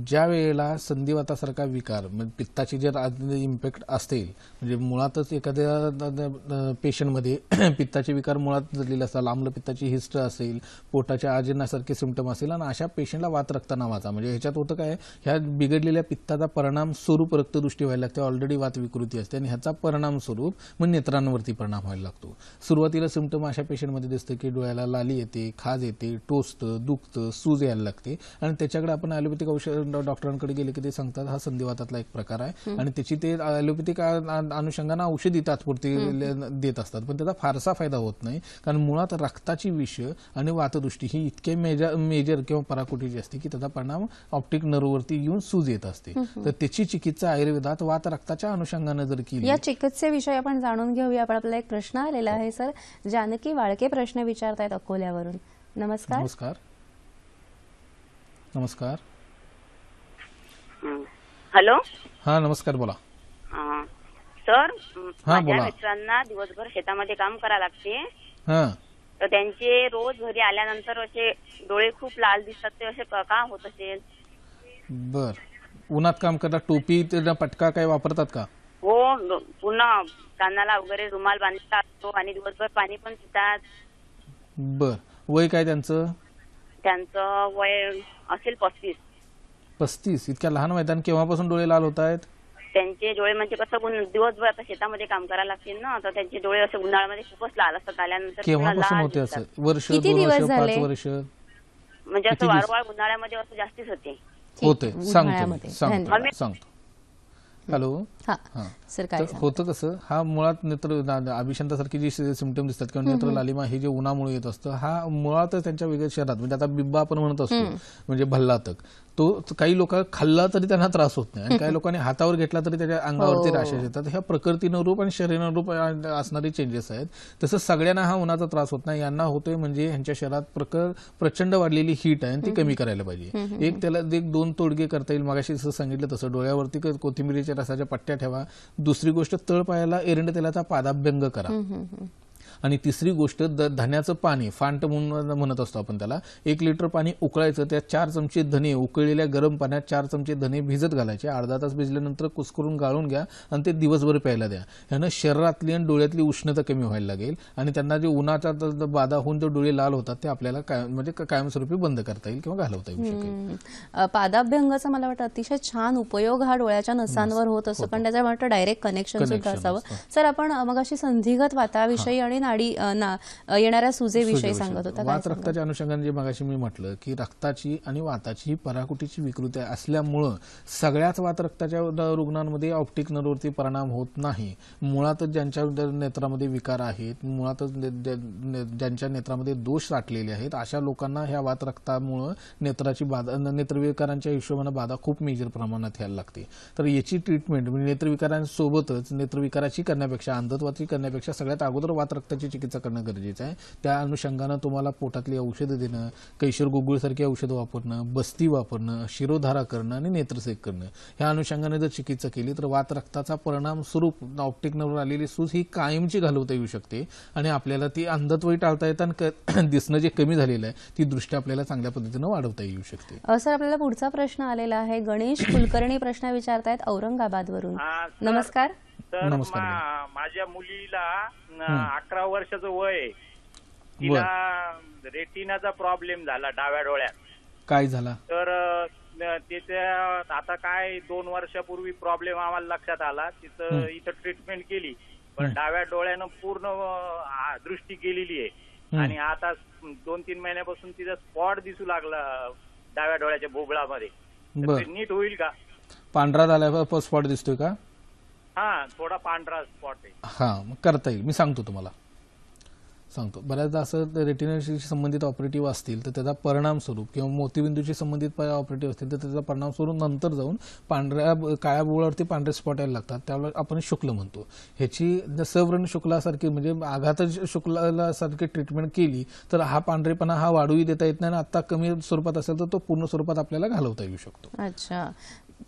ज्या वेळेला संधिवातासारखा विकार म्हणजे पित्ताची जर इम्पॅक्ट असेल, म्हणजे मुळातच एखाद्या पेशंटमध्ये पित्ताचे विकार मुळात झालेले असतात, लांबलं पित्ताची हिस्ट असेल, पोटाच्या आजीर्णासारखे सिम्पटम असेल आणि अशा पेशंटला वात रक्त नावाचा म्हणजे ह्याच्यात होतं काय, ह्या बिघडलेल्या पित्ताचा परिणाम स्वरूप रक्तदृष्टी व्हायला लागते, ऑलरेडी वात विकृती असते आणि ह्याचा परिणाम स्वरूप मग नेत्रांवरती परिणाम व्हायला लागतो. सुरुवातीला सिम्पटम अशा पेशंटमध्ये दिसतं की डोळ्याला लाली येते, खाज येते, टोचतं, दुखतं, सूज यायला लागते आणि त्याच्याकडे आपण ॲलोपॅथिक औषध डॉक्टरांकडे गेले की ते सांगतात हा संधिवातातला एक प्रकार आहे आणि त्याची ते ॲलोपॅथिक अनुषंगानं औषधी तात्पुरती देत असतात, पण त्याचा फारसा फायदा होत नाही कारण मुळात रक्ताची विष आणि वातदृष्टी ही इतके मेजर किंवा पराकोटीची असते की त्याचा परिणाम ऑप्टिक नर्ववरती येऊन सूज येत असते. तर त्याची चिकित्सा आयुर्वेदात वात रक्ताच्या अनुषंगानं जर केली. या चिकित्सेविषयी आपण जाणून घेऊया. पण आपल्याला एक प्रश्न आलेला आहे सर. जानकी वाळके प्रश्न विचारतायत अकोल्यावरून. नमस्कार. नमस्कार. नमस्कार. हॅलो. हा नमस्कार, बोला. सर, हा, माझ्या बोला. मित्रांना दिवसभर शेतामध्ये काम करावं लागते, हा तर त्यांचे रोज घरी आल्यानंतर असे डोळे खूप लाल दिसतात, ते असे का होत असेल? बर. उन्हात काम करता टोपी पटका काय वापरतात का? हो, पुन्हा कानाला वगैरे रुमाल बांधला असतो आणि दिवसभर पाणी पण पितात. बर. वय काय त्यांचं? त्यांचं वय असेल 35. 35? इतक्या लहान वयात केव्हापासून डोळे लाल होत आहेत? त्यांचे डोळे म्हणजे कसं दिवसभर आता शेतामध्ये काम करायला लागतील ना, तर त्यांचे डोळे असे उन्हाळ्यामध्ये खूपच लाल असतात. आल्यानंतर केव्हापासून होते असं? वर्ष, किती 2 दिवस वर्ष, 5 झाले? वर्ष? म्हणजे असं वारंवार उन्हाळ्यामध्ये असं जास्तीच होते. होते. उन्हाळ्यामध्ये. सांगतो. हॅलो. हा हा. सर काय सांगता? होतं कसं, हा मुळात नेत्र अभिषंतासारखी जी सिम्पटम दिसतात किंवा नेत्र लालिमा हे जे उन्हामुळे येत असतं, हा मुळातच त्यांच्या वेगळ्या शहरात म्हणजे आता बिब्बा आपण म्हणत असतो म्हणजे भल्लातक, तो काही लोक खाल्ला तरी त्यांना त्रास होत नाही आणि काही लोकांनी हातावर घेतला तरी त्याच्या अंगावरती रॅशेस येतात. ह्या प्रकृतीनं रूप आणि शरीरानं रूप असणारे चेंजेस आहेत. तसं सगळ्यांना हा उन्हाचा त्रास होत नाही. यांना होतोय म्हणजे ह्यांच्या शरीरात प्रचंड वाढलेली हीट आहे आणि ती कमी करायला पाहिजे. त्याला 1-2 तोडगे करता येईल. मगाशी जसं सांगितलं तसं डोळ्यावरती कोथिंबिरीच्या रसाच्या पट्ट्या ठेवा. दुसरी गोष्ट, तळपायाला एरंड तेलाचा पादाभ्यंग करा. आणि तिसरी गोष्ट, धण्याचं पाणी, फांट म्हणून म्हणत असतो आपण त्याला, 1 लिटर पाणी उकळायचं, त्यात 4 चमचे धने, उकळलेल्या गरम पाण्यात 4 चमचे धने भिजत घालायचे. अर्धा तास भिजल्यानंतर कुस्करून गाळून घ्या आणि ते दिवसभर प्यायला द्या. ह्यानं शरीरातली आणि डोळ्यातली उष्णता कमी व्हायला लागेल आणि त्यांना जे उन्हाचा बाधा होऊन जे डोळे लाल होतात ते आपल्याला म्हणजे कायमस्वरूपी बंद करता येईल किंवा घालवता येऊ शकेल. पादाभ्यंगाचा मला वाटतं अतिशय छान उपयोग हा डोळ्याच्या नसांवर होत असतो, पण त्याचं वाटतं डायरेक्ट कनेक्शन सुद्धा असावं. सर, आपण मग अशी संधिगत वाताविषयी आणि नाडी येणाऱ्या सुजेविषयी सांगत होता. वात रक्ताच्या अनुषंगाने जे मगाशी मी म्हटलं की रक्ताची आणि वाताची ही पराकुटीची विकृती असल्यामुळं सगळ्याच वात रक्ताच्या रुग्णांमध्ये ऑप्टिक नर्ववरती परिणाम होत नाही. मुळातच ज्यांच्या नेत्रामध्ये विकार आहेत, मुळातच ज्यांच्या नेत्रामध्ये दोष साठलेले आहेत, अशा लोकांना ह्या वात रक्तामुळं नेत्राची बाधा, नेत्रविकारांच्या हिशोबाने बाधा खूप मेजर प्रमाणात यायला लागते. तर याची ट्रीटमेंट म्हणजे नेत्रविकारांसोबतच नेत्रविकाराची करण्यापेक्षा, अंधत्वाची करण्यापेक्षा सगळ्यात अगोदर वात रक्ताची चिकित्सा करणं गरजेचं आहे. त्या अनुषंगानं तुम्हाला पोटातली औषधं देणं, कैशोर गुगुळसारखी औषधं वापरणं, बस्ती वापरणं, शिरोधारा करणं आणि नेत्रसेक करणं, ह्या अनुषंगाने जर चिकित्सा केली तर वात रक्ताचा परिणाम स्वरूप ऑप्टिक नर्ववर आलेली सूज ही कायमची घालवता येऊ शकते आणि आपल्याला ती अंधत्वही टाळता येतं आणि दिसणं जे कमी झालेलं आहे ती दृष्टी आपल्याला चांगल्या पद्धतीनं वाढवता येऊ शकते. सर, आपल्याला पुढचा प्रश्न आलेला आहे. गणेश कुलकर्णी प्रश्न विचारतायत औरंगाबादवरून. नमस्कार. तर माझ्या मुलीला 11 वर्षाचं वय आहे. तिला रेटिनाचा प्रॉब्लेम झाला डाव्या डोळ्यात. काय झाला? तर त्याच्या आता काय 2 वर्षापूर्वी प्रॉब्लेम आम्हाला लक्षात आला. तिथं इथं ट्रीटमेंट केली पण डाव्या डोळ्यानं पूर्ण दृष्टी गेलेली आहे आणि आता 2-3 महिन्यापासून तिचा स्पॉट दिसू लागला डाव्या डोळ्याच्या बोबळामध्ये. नीट होईल का? पांढरा झाला स्पॉट दिसतोय का? हा, थोडा पांढरा स्पॉट आहे. हा, मग करता येईल. मी सांगतो तुम्हाला. बऱ्याचदा असं रेटिनाशी संबंधित ऑपरेटिव्ह असतील तर त्याचा परिणाम स्वरूप किंवा मोतीबिंदूशी संबंधित ऑपरेटिव्ह असतील तर त्याचा परिणाम स्वरूप नंतर जाऊन काळ्या बोळावरती पांढरे स्पॉट यायला लागतात. त्यावेळेला आपण शुक्ल म्हणतो. ह्याची सवर्ण शुक्लासारखी म्हणजे आघात शुक्लासारखी ट्रीटमेंट केली तर हा पांढरेपणा हा वाढूही देता येत नाही आणि आता कमी स्वरूपात असेल तर तो पूर्ण स्वरूपात आपल्याला घालवता येऊ शकतो. अच्छा.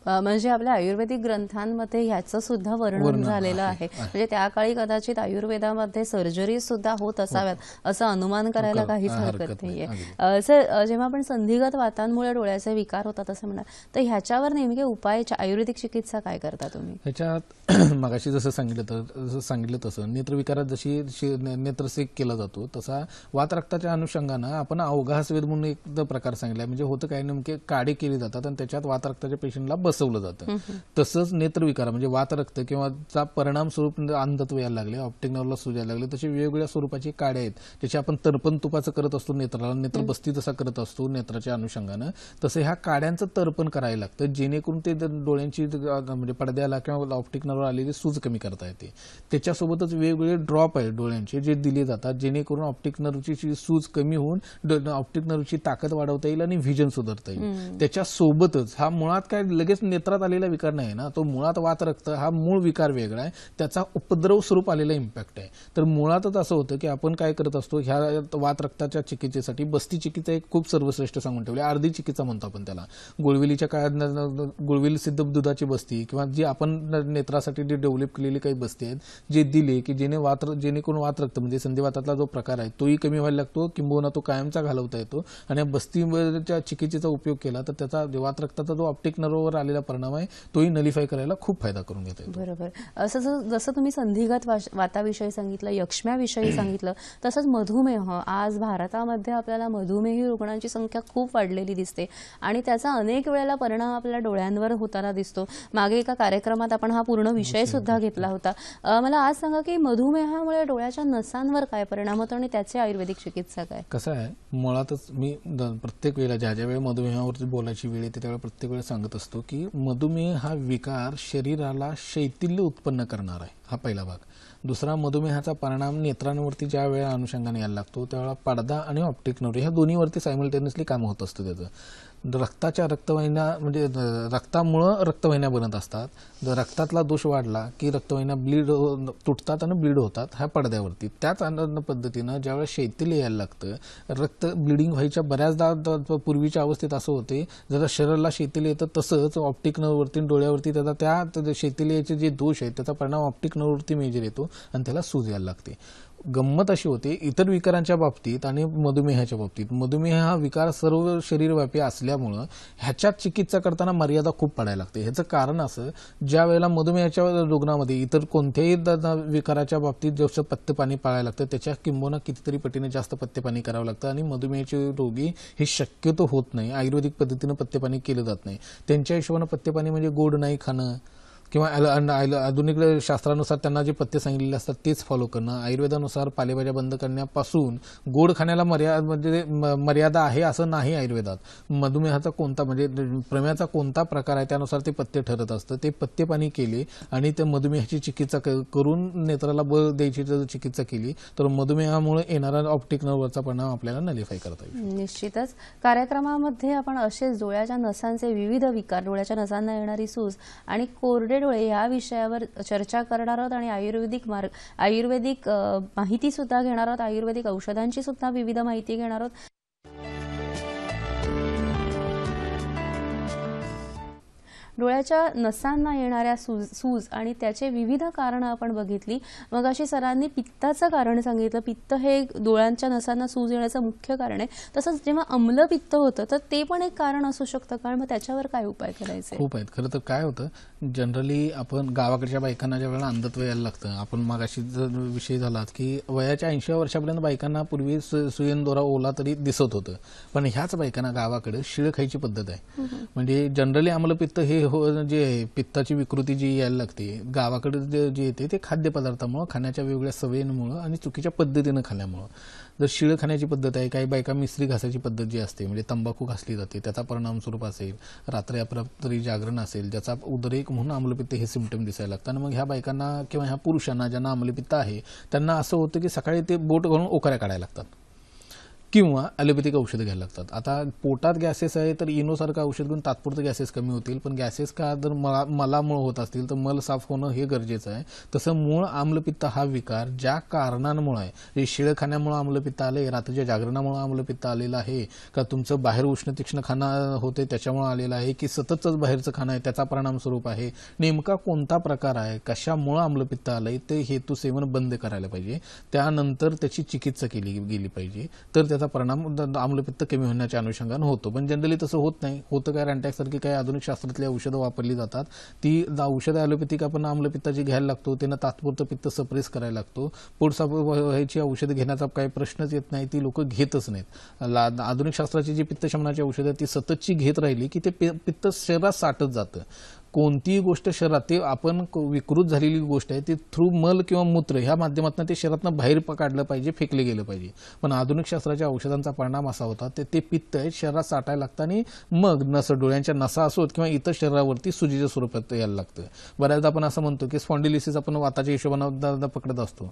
म्हणजे आपल्या आयुर्वेदिक ग्रंथांमध्ये ह्याचं सुद्धा वर्णन वर्णन झालेलं आहे, आहे. म्हणजे त्या काळी कदाचित आयुर्वेदामध्ये सर्जरी सुद्धा होत असाव्यात असं अनुमान करायला काहीच हरकत नाहीये. सर, जेव्हा आपण संधिगत वातांमुळे डोळ्याचे विकार होतात असं म्हणा, तर ह्याच्यावर नेमके उपाय आयुर्वेदिक चिकित्सा काय करता तुम्ही? ह्याच्यात मगाशी जसं सांगितलं तसं नेत्रविकारात जशी नेत्रसेक केला जातो तसा वात रक्ताच्या अनुषंगानं आपण अवघासवेध म्हणून एक प्रकार सांगितलाय. म्हणजे होतं काय, नेमके काढे केले जातात आणि त्याच्यात वात रक्ताच्या पेशंटला बसवलं जातं. तसंच नेत्रविकार म्हणजे वात रक्त किंवा चा परिणाम स्वरूप अंधत्व यायला लागले, ऑप्टिक नर्वला सूज यायला लागले, तसे वेगवेगळ्या स्वरूपाची काढे आहेत ज्याची आपण तर्पण तुपाचं करत असतो नेत्राला, नेत्रबस्ती जसा करत असतो नेत्राच्या अनुषंगानं, तसं ह्या काड्यांचं तर्पण करायला लागतं जेणेकरून ते डोळ्यांची म्हणजे पडद्याला किंवा ऑप्टिक नर्वला आलेली सूज कमी करता येते. त्याच्यासोबतच वेगवेगळे ड्रॉप आहेत डोळ्यांचे जे दिले जातात जेणेकरून ऑप्टिक नर्वची सूज कमी होऊन ऑप्टिक नर्वची ताकद वाढवता येईल आणि व्हिजन सुधारता येईल. त्याच्यासोबतच हा मुळात काय लगेच नेत्रात आलेला विकार नाही ना, तो मुळात वात रक्त हा मूळ विकार वेगळा आहे, त्याचा उपद्रव स्वरूप आलेला इम्पॅक्ट आहे. तर मुळातच असं होतं की आपण काय करत असतो, ह्या वात रक्ताच्या चिकित्सेसाठी बस्ती चिकित्सा एक खूप सर्वश्रेष्ठ सांगून ठेवली, अर्धी चिकित्सा म्हणतो आपण त्याला. गुळवेलीच्या काळात गुळवेली सिद्ध दुधाची बस्ती किंवा जी आपण नेत्रासाठी जी डेव्हलप केलेली काही बस्ती आहेत जे दिले की जेणेकरून वात रक्त म्हणजे संधिवातातला जो प्रकार आहे तोही कमी व्हायला लागतो, किंबहुना तो कायमचा घालवता येतो. आणि बस्तीच्या चिकित्सेचा उपयोग केला तर त्याचा वात रक्ताचा जो ऑप्टिक नर्ववर आलेला परिणाम आहे तोही नलिफाय करायला खूप फायदा करून घेता येतो. बरोबर. असं जसं तुम्ही संधिगत वाताविषयी सांगितलं, यक्ष्म्याविषयी सांगितलं, तसंच मधुमेह. आज भारतामध्ये आपल्याला मधुमेही रुग्णांची संख्या खूप वाढलेली दिसते आणि त्याचा अनेक वेळेला परिणाम आपल्या डोळ्यांवर होताना दिसतो. मागे एका कार्यक्रमात आपण हा पूर्ण विषय सुद्धा घेतला होता. मला आज सांगा की मधुमेहामुळे डोळ्याच्या नसांवर काय परिणाम होतो आणि त्याची आयुर्वेदिक चिकित्सा काय? कसं आहे, मुळातच मी प्रत्येक वेळेला ज्या वेळेला मधुमेहावरती बोलायची वेळ येते त्यावेळेला प्रत्येक वेळेला सांगत असतो की मधुमेह हा विकार शरीराला शैथिल्य उत्पन्न करणार आहे, हा पहिला भाग. दुसरा, मधुमेहाचा परिणाम नेत्रांवरती ज्या वेळेला अनुषंगाने यायला लागतो त्यावेळेला पडदा आणि ऑप्टिक नर्व ह्या दोन्हीवरती सायमल्टेनियसली काम होत असतं. त्याचं रक्ताच्या रक्तवाहिन्या म्हणजे रक्तामुळं रक्तवाहिन्या बनत असतात. जर रक्तातला दोष वाढला की रक्तवाहिन्या तुटतात आणि ब्लीड होतात ह्या पडद्यावरती. त्याच पद्धतीनं ज्यावेळेस शैथिल्य यायला लागतं, रक्त ब्लिडिंग व्हायच्या बऱ्याचदा पूर्वीच्या अवस्थेत असं होते, जर शरीराला शैथिल्य येतं तसंच ऑप्टिक नर्ववरती डोळ्यावरती त्याचा त्या शैथिल्याचे जे दोष आहेत त्याचा परिणाम ऑप्टिक नर्ववरती मेजर येतो आणि त्याला सूज यायला लागते. गंमत अशी होते इतर विकारांच्या बाबतीत आणि मधुमेहाच्या बाबतीत, मधुमेह हा विकार सर्व शरीरव्यापी असल्यामुळं ह्याच्यात चिकित्सा करताना मर्यादा खूप पडायला लागते. ह्याचं कारण असं, ज्या वेळेला मधुमेहाच्या रुग्णामध्ये इतर कोणत्याही विकाराच्या बाबतीत जसं पथ्यपाणी पाळायला लागतं त्याच्या किंबहुना कितीतरी पटीने जास्त पथ्यपाणी करावं लागतं आणि मधुमेहाचे रोगी हे शक्यतो होत नाही. आयुर्वेदिक पद्धतीनं पथ्यपाणी केलं जात नाही. त्यांच्या हिशोबानं पथ्यपाणी म्हणजे गोड नाही खाणं किंवा आधुनिक शास्त्रानुसार त्यांना जे पथ्य सांगितलेले असतात तेच फॉलो करणं, आयुर्वेदानुसार पालेभाज्या बंद करण्यापासून गोड खाण्याला मर्यादा आहे असं नाही आयुर्वेदात. मधुमेहाचा कोणता म्हणजे प्रमेहाचा कोणता प्रकार आहे त्यानुसार ते पथ्य ठरत असतं. ते पथ्यपाणी केले आणि त्या मधुमेहाची चिकित्सा करून नेत्राला बळ द्यायची चिकित्सा केली तर मधुमेहामुळे येणारा ऑप्टिक नर्वचा परिणाम आपल्याला नलिफाय करता येईल. निश्चितच कार्यक्रमामध्ये आपण असेच डोळ्याच्या नसांचे विविध विकार, डोळ्याच्या नसांना येणारी सूज आणि कोरडे डोळे या विषयावर चर्चा करणार आहोत आणि आयुर्वेदिक माहिती सुद्धा घेणार आहोत, आयुर्वेदिक औषधांची सुद्धा विविध माहिती घेणार आहोत. डोळ्याच्या नसांना येणाऱ्या सूज आणि त्याचे विविध कारणं आपण बघितली. मग अशी सरांनी पित्ताचं कारण सांगितलं. पित्त हे डोळ्यांच्या नसांना सूज येण्याचं मुख्य कारण आहे. तसंच जेव्हा अम्लपित्त होतं तर ते पण एक कारण असू शकतं, कारण मग त्याच्यावर काय उपाय करायचे? खूप आहेत. खरं तर काय होतं, जनरली आपण गावाकडच्या बायकांना ज्या वेळेला अंधत्व यायला लागतं, आपण मागाशी विषय झाला की वयाच्या 80 वर्षापर्यंत बायकांना पूर्वी सुयन दोरा ओला तरी दिसत होतं, पण ह्याच बायकांना गावाकडे शिळ खायची पद्धत आहे. म्हणजे जनरली अम्लपित्त हे जे पित्ताची विकृती जी यायला लागते गावाकडे जे येते ते खाद्यपदार्थामुळे, खाण्याच्या वेगवेगळ्या सवयींमुळे आणि चुकीच्या पद्धतीनं खाण्यामुळे. जर शिळ खाण्याची पद्धत आहे, काही बायका मिसरी घासायची पद्धत जी असते म्हणजे तंबाखू घासली जाते त्याचा परिणाम स्वरूप असेल, रात्री अपरात्री जागरण असेल ज्याचा उद्रेक म्हणून अम्लपित्त हे सिम्पटम दिसायला लागतात. आणि मग ह्या बायकांना किंवा ह्या पुरुषांना ज्यांना अम्लपित्त आहे त्यांना असं होतं की सकाळी ते बोट घालून ओकऱ्या काढायला लागतात. किंवा ॲलोपॅथिक औषधं घ्यायला लागतात. आता पोटात गॅसेस आहे तर इनोसारखं औषध घेऊन तात्पुरतं गॅसेस कमी होतील, पण गॅसेस का जर मलामुळे होत असतील तर मल साफ होणं हे गरजेचं आहे. तसं मूळ आम्लपित्त हा विकार ज्या कारणांमुळे आहे, जे शिळखाण्यामुळे आम्लपित्त आले, रात्रीच्या जागरणामुळे आम्लपित्त आलेलं आहे, का तुमचं बाहेर उष्ण तीक्ष्ण खाणं होते त्याच्यामुळे आलेलं आहे, की सततच बाहेरचं खाणं आहे त्याचा परिणाम स्वरूप आहे, नेमका कोणता प्रकार आहे, कशामुळे आम्लपित्त आलंय ते हेतू सेवन बंद करायला पाहिजे. त्यानंतर त्याची चिकित्सा केली गेली पाहिजे, तर त्याचा परिणाम आम्लपित्त कमी होण्याच्या अनुषंगाने होतो. पण जनरली तसं होत नाही. होतं काय, रॅन्टॅक्स सारखी काही आधुनिक शास्त्रातली औषधं वापरली जातात. ती औषधं ॲलोपॅथिक आपण आम्लपित्ताची घ्यायला लागतो, त्यांना तात्पुरतं पित्त सप्रेस करायला लागतो. पोट साफ व्हायची औषधं घेण्याचा काही प्रश्नच येत नाही, ती लोक घेतच नाहीत. आधुनिक शास्त्राची जी पित्तशमनाची औषधं ती सततची घेत राहिली की ते पित्त शरीरात साठत जातं. कोणतीही गोष्ट शरीरात ते आपण विकृत झालेली गोष्ट आहे ती थ्रू मल किंवा मूत्र ह्या माध्यमातून ते शरीरातनं बाहेर काढलं पाहिजे, फेकले गेलं पाहिजे. पण आधुनिक शास्त्राच्या औषधांचा परिणाम असा होता ते पित्त आहे शरीरात साठायला लागतं आणि मग डोळ्यांच्या नसा असोत किंवा इतर शरीरावरती सुजीच्या स्वरूपात यायला लागतं. बऱ्याचदा आपण असं म्हणतो की स्पॉन्डिलिसिस आपण वाताच्या हिशोबाने पकडत असतो.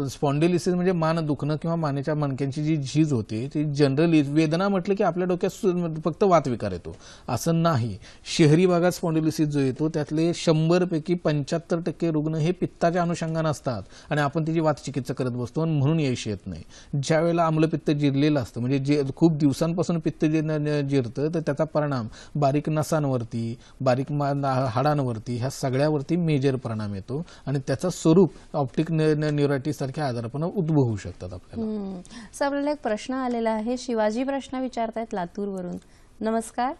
स्पॉन्डिलिसिस म्हणजे मान दुखणं किंवा मानेच्या मणक्यांची जी झीज होते ती जनरली वेदना म्हटलं की आपल्या डोक्यात फक्त वातविकार येतो असं नाही. शहरी भागात स्पॉन्डिलिसिस जो येतो त्यातले 100 पैकी 75% रुग्ण हे पित्ताच्या अनुषंगाने असतात आणि आपण त्याची वात चिकित्सा करत बसतो आणि म्हणून यश येत नाही. ज्या वेळेला आम्लपित्त जिरलेलं असतं म्हणजे जे खूप दिवसांपासून पित्त जिरतं तर त्याचा परिणाम बारीक नसांवरती, बारीक हाडांवरती ह्या सगळ्यावरती मेजर परिणाम येतो आणि त्याचं स्वरूप ऑप्टिक न्यूरायटिस सारख्या आजारपण उद्भवू शकतात आपल्याला. सर, आपल्याला एक प्रश्न आलेला आहे. शिवाजी प्रश्न विचारतायत लातूरवरून. नमस्कार.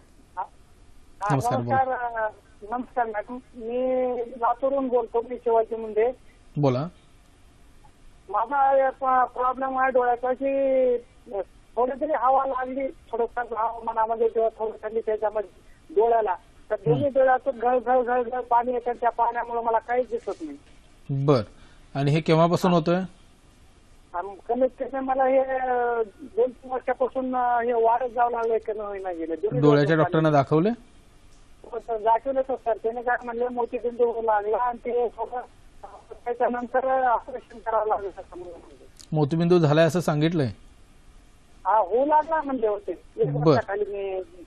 नमस्कार मॅडम, मी लातूरून बोलतो. मी शिवाजी मुंडे. बोला. माझा प्रॉब्लेम आहे डोळ्याचा की थोडी तरी हवा लागली, थोडंफार हवामानामध्ये किंवा थोडं थंडी त्याच्यामध्ये डोळ्याला, तर दोन्ही डोळ्यातून घळ पाणी येतं. त्या पाण्यामुळे मला काहीच दिसत नाही. बर. आणि हे केव्हापासून होतंय? कमीत कमी मला हे 2-3 वर्षापासून हे वाढत जावं लागलं. कमी होईना गेले. डोळ्याच्या डॉक्टरांना दाखवले? दाखवलं तर सर त्याने काय म्हणले मोतीबिंदू लागला आणि ते त्याच्यानंतर ऑपरेशन करावं लागलं. मोतीबिंदू झालाय असं सांगितलंय? हा, होऊ लागला म्हणजे होते.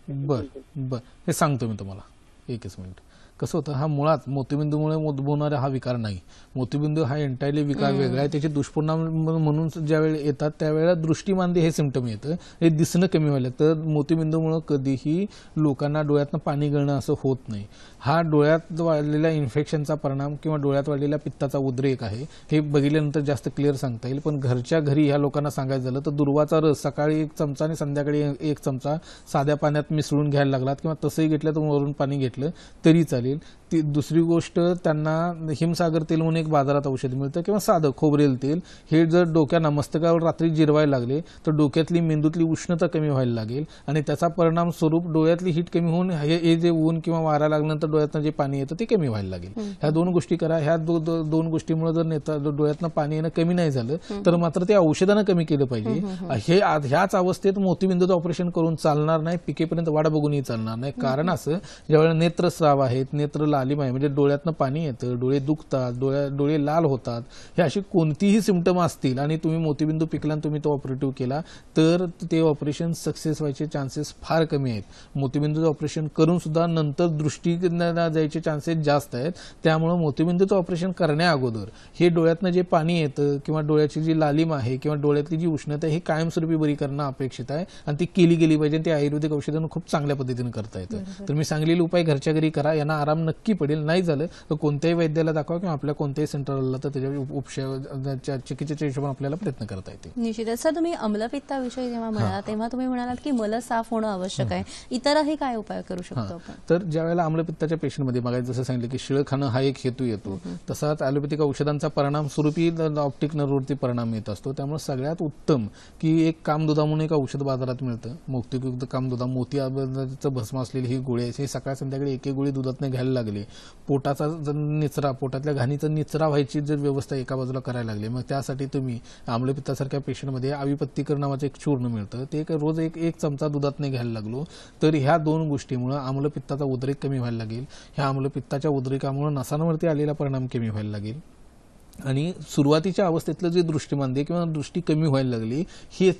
बर बर, हे सांगतो मी तुम्हाला. एकच मिनिट. कसं होतं, हा मुळात मोतीबिंदूमुळे उद्भवणारा हा विकार नाही. मोतीबिंदू हा एंटायरली विकार वेगळा आहे. त्याचे दुष्परिणाम म्हणून ज्यावेळी येतात त्यावेळेला दृष्टिमांदी हे सिम्पटम येतं, हे दिसणं कमी व्हायला. तर मोतीबिंदूमुळे कधीही लोकांना डोळ्यातनं पाणी गळणं असं होत नाही. हा डोळ्यात वाढलेल्या इन्फेक्शनचा परिणाम किंवा डोळ्यात वाढलेल्या पित्ताचा उद्रेक आहे. हे बघितल्यानंतर जास्त क्लिअर सांगता येईल. पण घरच्या घरी ह्या लोकांना सांगायचं झालं तर दुर्वाचा रस सकाळी 1 चमचा आणि संध्याकाळी 1 चमचा साध्या पाण्यात मिसळून घ्यायला लागलात किंवा तसंही घेतलं तर वरून पाणी घेतलं तरी चालेल. ती दुसरी गोष्ट, त्यांना हिमसागर तेल म्हणून एक बाजारात औषध मिळतं किंवा साधं खोबरेल तेल, हे जर डोक्याला मस्तकावर रात्री जिरवायला लागले तर डोक्यातली मेंदूतली उष्णता कमी व्हायला लागेल आणि त्याचा परिणाम स्वरूप डोळ्यातली हीट कमी होऊन हे जे ऊन किंवा वारा लागल्यानंतर डोळ्यातनं जे पाणी येतं ते कमी व्हायला लागेल. ह्या 2 गोष्टी करा. ह्या 2 गोष्टीमुळे जर डोळ्यातनं पाणी येणं कमी नाही झालं तर मात्र ते औषधानं कमी केलं पाहिजे. ह्याच अवस्थेत मोतीबिंदूचं ऑपरेशन करून चालणार नाही, पिकेपर्यंत वाढ बघूनही चालणार नाही. कारण असं, ज्यावेळेला नेत्रस्राव आहेत, नेत्र लालिम आहे म्हणजे डोळ्यातनं पाणी येतं, डोळे दुखतात, डोळे लाल होतात, हे अशी कोणतीही सिम्पटम असतील आणि तुम्ही मोतीबिंदू पिकला आणि तुम्ही तो ऑपरेटिव्ह केला तर ते ऑपरेशन सक्सेस व्हायचे चान्सेस फार कमी आहेत. मोतीबिंदूचं ऑपरेशन करून सुद्धा नंतर दृष्टी जायचे चान्सेस जास्त आहेत. त्यामुळे मोतीबिंदूचं ऑपरेशन करण्या अगोदर हे डोळ्यातनं जे पाणी येतं किंवा डोळ्याची जी लालिम आहे किंवा डोळ्यातली जी उष्णता आहे हे कायमस्वरूपी बरी करणं अपेक्षित आहे आणि ती केली गेली पाहिजे. ते आयुर्वेदिक औषधांना खूप चांगल्या पद्धतीने करता येतं. तर मी सांगलेले उपाय घरच्या घरी करा, यांना आराम नक्की पडेल. नाही झालं तर कोणत्याही वैद्याला दाखवा किंवा आपल्या कोणत्याही सेंटरला तर त्याच्या चिकित्सेच्या हिशोबाने आपल्याला प्रयत्न करता येते. निश्चितच. सर, तुम्ही अम्लपित्ताविषयी जेव्हा म्हणालात तेव्हा तुम्ही म्हणालात की मल साफ होणं आवश्यक आहे. इतरही काय उपाय करू शकतो आपण? तर ज्या वेळेला आम्लपित्ताच्या पेशंटमध्ये मग जसं सांगितलं की शिळ खाणं हा एक हेतू येतो, तसाच ॲलोपॅथिक औषधांचा परिणाम स्वरूपी ऑप्टिक नर्ववरती परिणाम येत असतो. त्यामुळे सगळ्यात उत्तम की एक कामदुधा म्हणून एक औषध बाजारात मिळतं, मौक्तिकयुक्त कामदुधा. मोतीचं भस्म असलेली ही गोळी आहे. सकाळ संध्याकाळी एक गोळी दुधातनं घ्यायला लागली, पोटाचा निचरा, पोटातल्या घाणीचा निचरा व्हायची जर व्यवस्था एका बाजूला करायला लागली, मग त्यासाठी तुम्ही आम्लपित्तासारख्या पेशंटमध्ये आविपत्तिकर नावाचं एक चूर्ण मिळतं, ते रोज एक चमचा दुधातनं घ्यायला लागलो तर ह्या 2 गोष्टीमुळे आम्लपित्ताचा उद्रेक कमी व्हायला लागेल. ह्या आम्लपित्ताच्या उद्रेकामुळे नसांवरती आलेला परिणाम कमी व्हायला लागेल. आणि सुरुवातीच्या अवस्थेतलं जे दृष्टिमांद्य किंवा दृष्टी कमी व्हायला लागली ही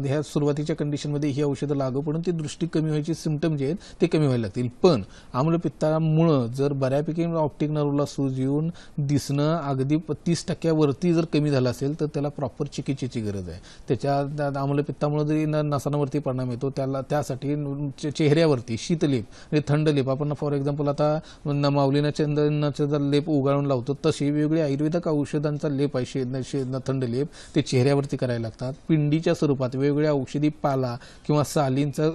ह्या सुरुवातीच्या कंडिशनमध्ये ही औषधं लागू पडून ती दृष्टी कमी व्हायची सिम्पटम जे आहेत ते कमी व्हायला लागतील. पण आम्लपित्तामुळं जर बऱ्यापैकी ऑप्टिक नर्वला सूज येऊन दिसणं अगदी 30% जर कमी झालं असेल तर त्याला प्रॉपर चिकित्सेची गरज आहे. त्याच्या आम्लपित्तामुळे जरी नसांवरती परिणाम येतो त्यासाठी चेहऱ्यावरती शीतलेप म्हणजे थंड लेप, आपण फॉर एक्झाम्पल आता माऊलीनं चंदनाचा लेप उगाळून लावतो तशी वेगवेगळी आयुर्वेदिक औषधांचा लेप आहे, थंड लेप ते चेहऱ्यावरती करायला लागतात. पिंडीच्या स्वरूपात वेगवेगळ्या औषधी पाला किंवा सालींचा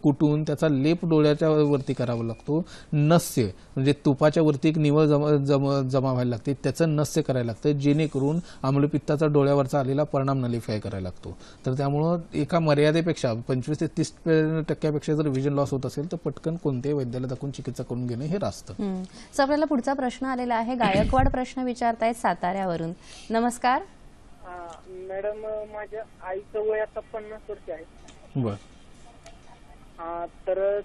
कुटून त्याचा लेप डोळ्याच्या वरती करावा लागतो. नस्य म्हणजे तुपाच्या वरती एक निवळ जमा व्हायला लागते, त्याचं नस्य करायला लागतं जेणेकरून आम्लपित्ताचा डोळ्यावरचा आलेला परिणाम नलिफाय करायला लागतो. तर त्यामुळं एका मर्यादेपेक्षा 25 ते 30% जर विजन लॉस होत असेल तर पटकन कोणत्याही वैद्याला दाखवून चिकित्सा करून घेणं हे रास्तं. सो आपल्याला पुढचा प्रश्न आलेला आहे, गायकवाड प्रश्न विचारतायत साताऱ्यावरून. नमस्कार मॅडम, माझ्या आईचं वय आता 50 वर्ष आहे. बर. तर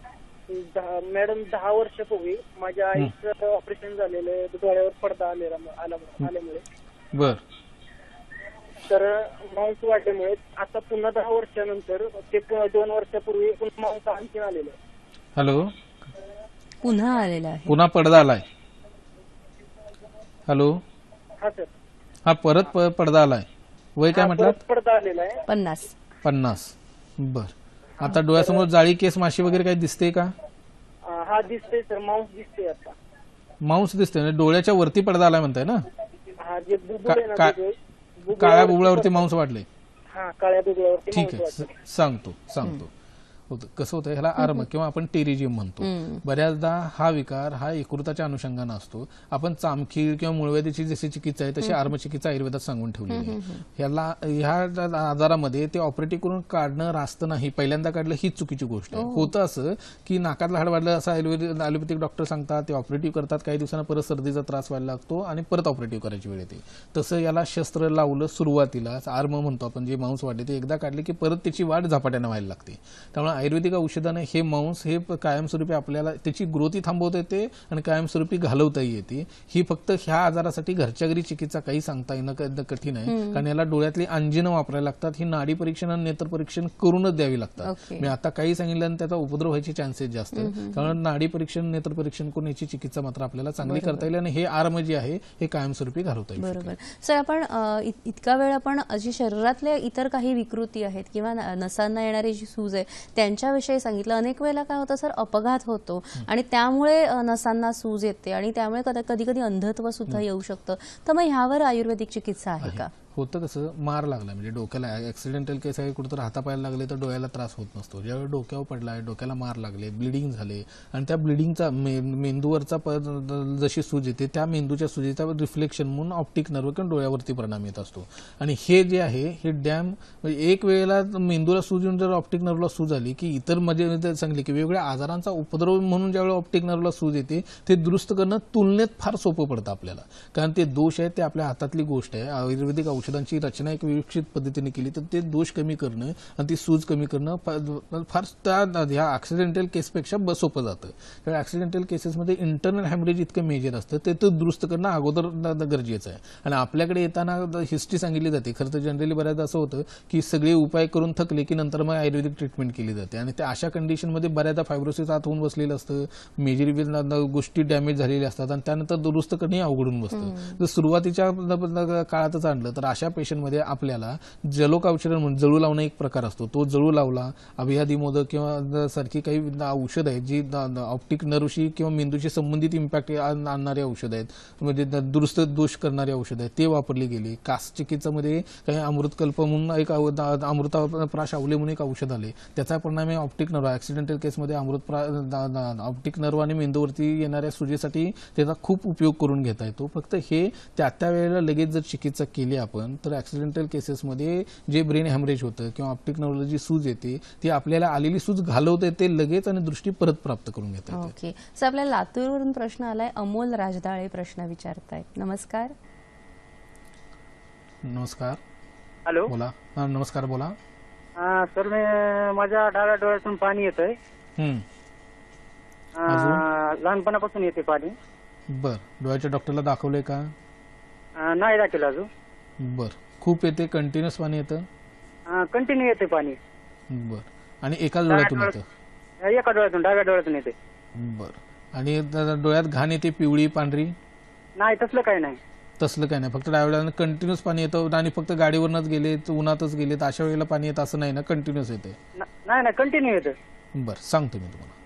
मॅडम 10 वर्षापूर्वी माझ्या आईचं ऑपरेशन झालेलं, डोळ्यावर पडदा आल्यामुळे. बर. तर मांस वाढल्यामुळे आता पुन्हा 10 वर्षानंतर ते 2 वर्षापूर्वी पुन्हा मांस आणखी आलेलं. हॅलो, पुन्हा आलेला आहे, पुन्हा पडदा आलाय. हॅलो, हा सर. हा परत पडदा आलाय. वय काय म्हटलं? पडदा आलेला आहे 50. बर. आता डोळ्यासमोर जाळी, केस, माशी वगैरे काही दिसते का? हा दिसतंय सर, मांस दिसतंय आता. मांस दिसते म्हणजे डोळ्याच्या वरती पडदा आलाय म्हणताय ना? हा, जे बुबुळ आहे ना, काळ्या बुबुळावरती मांस वाढले. हा, काळ्या बुबुळावरती. ठीक आहे, सांगतो. कसं होतं, ह्याला आर्म किंवा आपण टेरिजियम म्हणतो. बऱ्याचदा हा विकार हा यकृताच्या अनुषंगाने असतो. आपण चामखीळ किंवा मूळव्याधीची जशी चिकित्सा आहे तशी आर्म चिकित्सा आयुर्वेदात सांगून ठेवलेली आहे. ह्या आजारामध्ये ते ऑपरेटिव्ह करून काढणं रास्त नाही. पहिल्यांदा काढलं हीच चुकीची गोष्ट आहे. होतं असं की नाकातलं हाड वाढलं असं ॲलोपॅथिक डॉक्टर सांगतात, ते ऑपरेटिव्ह करतात. काही दिवसांना परत सर्दीचा त्रास व्हायला लागतो आणि परत ऑपरेटिव्ह करायची वेळ येते. तसं याला शस्त्र लावलं सुरुवातीला, आर्म म्हणतो आपण, जे मांस वाढले ते एकदा काढले की परत त्याची वाढ झपाट्यानं व्हायला लागते. त्यामुळे आयुर्वेदिक औषधाने हे मांस हे कायमस्वरूपी आपल्याला त्याची ग्रोथही थांबवता येते आणि कायमस्वरूपी घालवताही येते. ही फक्त ह्या आजारासाठी घरच्या घरी चिकित्सा काही सांगता येणं कठीण आहे, कारण याला डोळ्यातली अंजिनं वापरायला लागतात. ही नाडी परीक्षण आणि नेत्र परीक्षण करूनच द्यावी लागतात. मी आता काही सांगितलं आणि त्याचा उपद्रव व्हायचे चान्सेस जास्त, कारण नाडी परीक्षण, नेत्र परीक्षण करून याची चिकित्सा मात्र आपल्याला चांगली करता येईल आणि हे आर्म जे आहे हे कायमस्वरूपी घालवता येईल. बरोबर. सर, आपण इतका वेळ आपण जी शरीरातल्या इतर काही विकृती आहेत किंवा नसांना येणारी जी सूज आहे त्यांच्याविषयी सांगितलं. अनेक वेळेला काय होतं सर, अपघात होतो आणि त्यामुळे नसांना सूज येते आणि त्यामुळे कधी कधी अंधत्व सुद्धा येऊ शकतं. तर मग ह्यावर आयुर्वेदिक चिकित्सा आहे का? होतं कसं, मार लागला म्हणजे डोक्याला ऍक्सिडेंटल केस आहे, कुठं हातापायाला लागले तर डोळ्याला त्रास होत नसतो. ज्यावेळी डोक्यावर पडलाय, डोक्याला मार लागले, ब्लिडिंग झाले आणि त्या ब्लिडिंगचा मेंदूवरचा जशी सूज येते त्या मेंदूच्या सुजीचा रिफ्लेक्शन म्हणून ऑप्टिक नर्व किंवा डोळ्यावरती परिणाम येत असतो. आणि हे जे आहे हे डॅम म्हणजे एक वेळेला मेंदूला सूज येऊन जर ऑप्टिक नर्वला सूज आली की इतर म्हणजे सांगली की वेगवेगळ्या आजारांचा उपद्रव म्हणून ज्यावेळी ऑप्टिक नर्वला सूज येते ते दुरुस्त करणं तुलनेत फार सोपं पडतं आपल्याला, कारण ते दोष आहे ते आपल्या हातातली गोष्ट आहे. आयुर्वेदिक औषधांची रचना एक विकसित पद्धतीने केली तर ते दोष कमी करणं आणि ती सूज कमी करणं फार ह्या ऍक्सिडेंटल केसपेक्षा सोपं जातं. कारण ऍक्सिडेंटल केसेसमध्ये इंटरनल हॅमरेज इतकं मेजर असतं ते दुरुस्त करणं अगोदर गरजेचं आहे. आणि आपल्याकडे येताना हिस्ट्री सांगितली जाते. खरं तर जनरली बऱ्याचदा असं होतं की सगळे उपाय करून थकले की नंतर मग आयुर्वेदिक ट्रीटमेंट केली जाते आणि त्या अशा कंडिशनमध्ये बऱ्याचदा फायब्रोसिस आत होऊन बसलेलं असतं, मेजर गोष्टी डॅमेज झालेल्या असतात आणि त्यानंतर दुरुस्त करणंही अवघडून बसतं. जर सुरुवातीच्या काळातच आणलं तर अशा पेशंटमध्ये आपल्याला जलोक औषध म्हणून जळू लावणं एक प्रकार असतो. तो जळू लावला, अभियादिमोदक किंवा सारखी काही औषध आहेत जी ऑप्टिक नर्वशी किंवा मेंदूशी संबंधित इम्पॅक्ट आणणारे औषध आहेत, म्हणजे दुरुस्त दोष करणारे औषध आहेत, ते वापरली गेली. कास चिकित्सामध्ये काही अमृतकल्प म्हणून एक अमृतप्राश आवले म्हणून एक औषध आले, त्याचा परिणाम ऑप्टिक नर्व ऍक्सिडेंटल केसमध्ये ऑप्टिक नर्व आणि मेंदूवरती येणाऱ्या सुजेसाठी त्याचा खूप उपयोग करून घेता येतो. फक्त हे त्या वेळेला लगेच जर चिकित्सा केली आपण तर ऍक्सिडेंटल केसेसमध्ये जे ब्रेन हॅमरेज होतं किंवा ऑप्टिक नर्वला जी सूज येते ती आपल्याला आलेली सूज घालवता येते लगेच आणि दृष्टी परत प्राप्त करून घेता येते. ओके सर, आपल्याला लातूरवरून प्रश्न आलाय. अमोल राजदाळे प्रश्न विचारतायत. नमस्कार. नमस्कार. हॅलो. बोला. नमस्कार, बोला. सर, माझ्या डाव्या डोळ्यातून पाणी येतंय. लहानपणापासून येते पाणी. बर. डोळ्याच्या डॉक्टरला दाखवलंय का? नाही दाखवलं अजून. बर, खूप येते, कंटिन्युअस पाणी येतं? कंटिन्यू येते पाणी. बर, आणि एकाच डोळ्यातून येतं? एका डोळ्यातून, डाव्या डोळ्यातून येते. बर, आणि डोळ्यात घाण येते पिवळी पांढरी? नाही, तसलं काही नाही. तसलं काय नाही, फक्त डाव्या डोळ्यानं कंटिन्युअस पाणी येतं आणि फक्त गाडीवरनच गेले उन्हातच गेले तर अशा वेळेला पाणी येतं असं नाही ना, कंटिन्युअस येते? नाही, कंटिन्यू येतं. बरं, सांगतो मी तुम्हाला.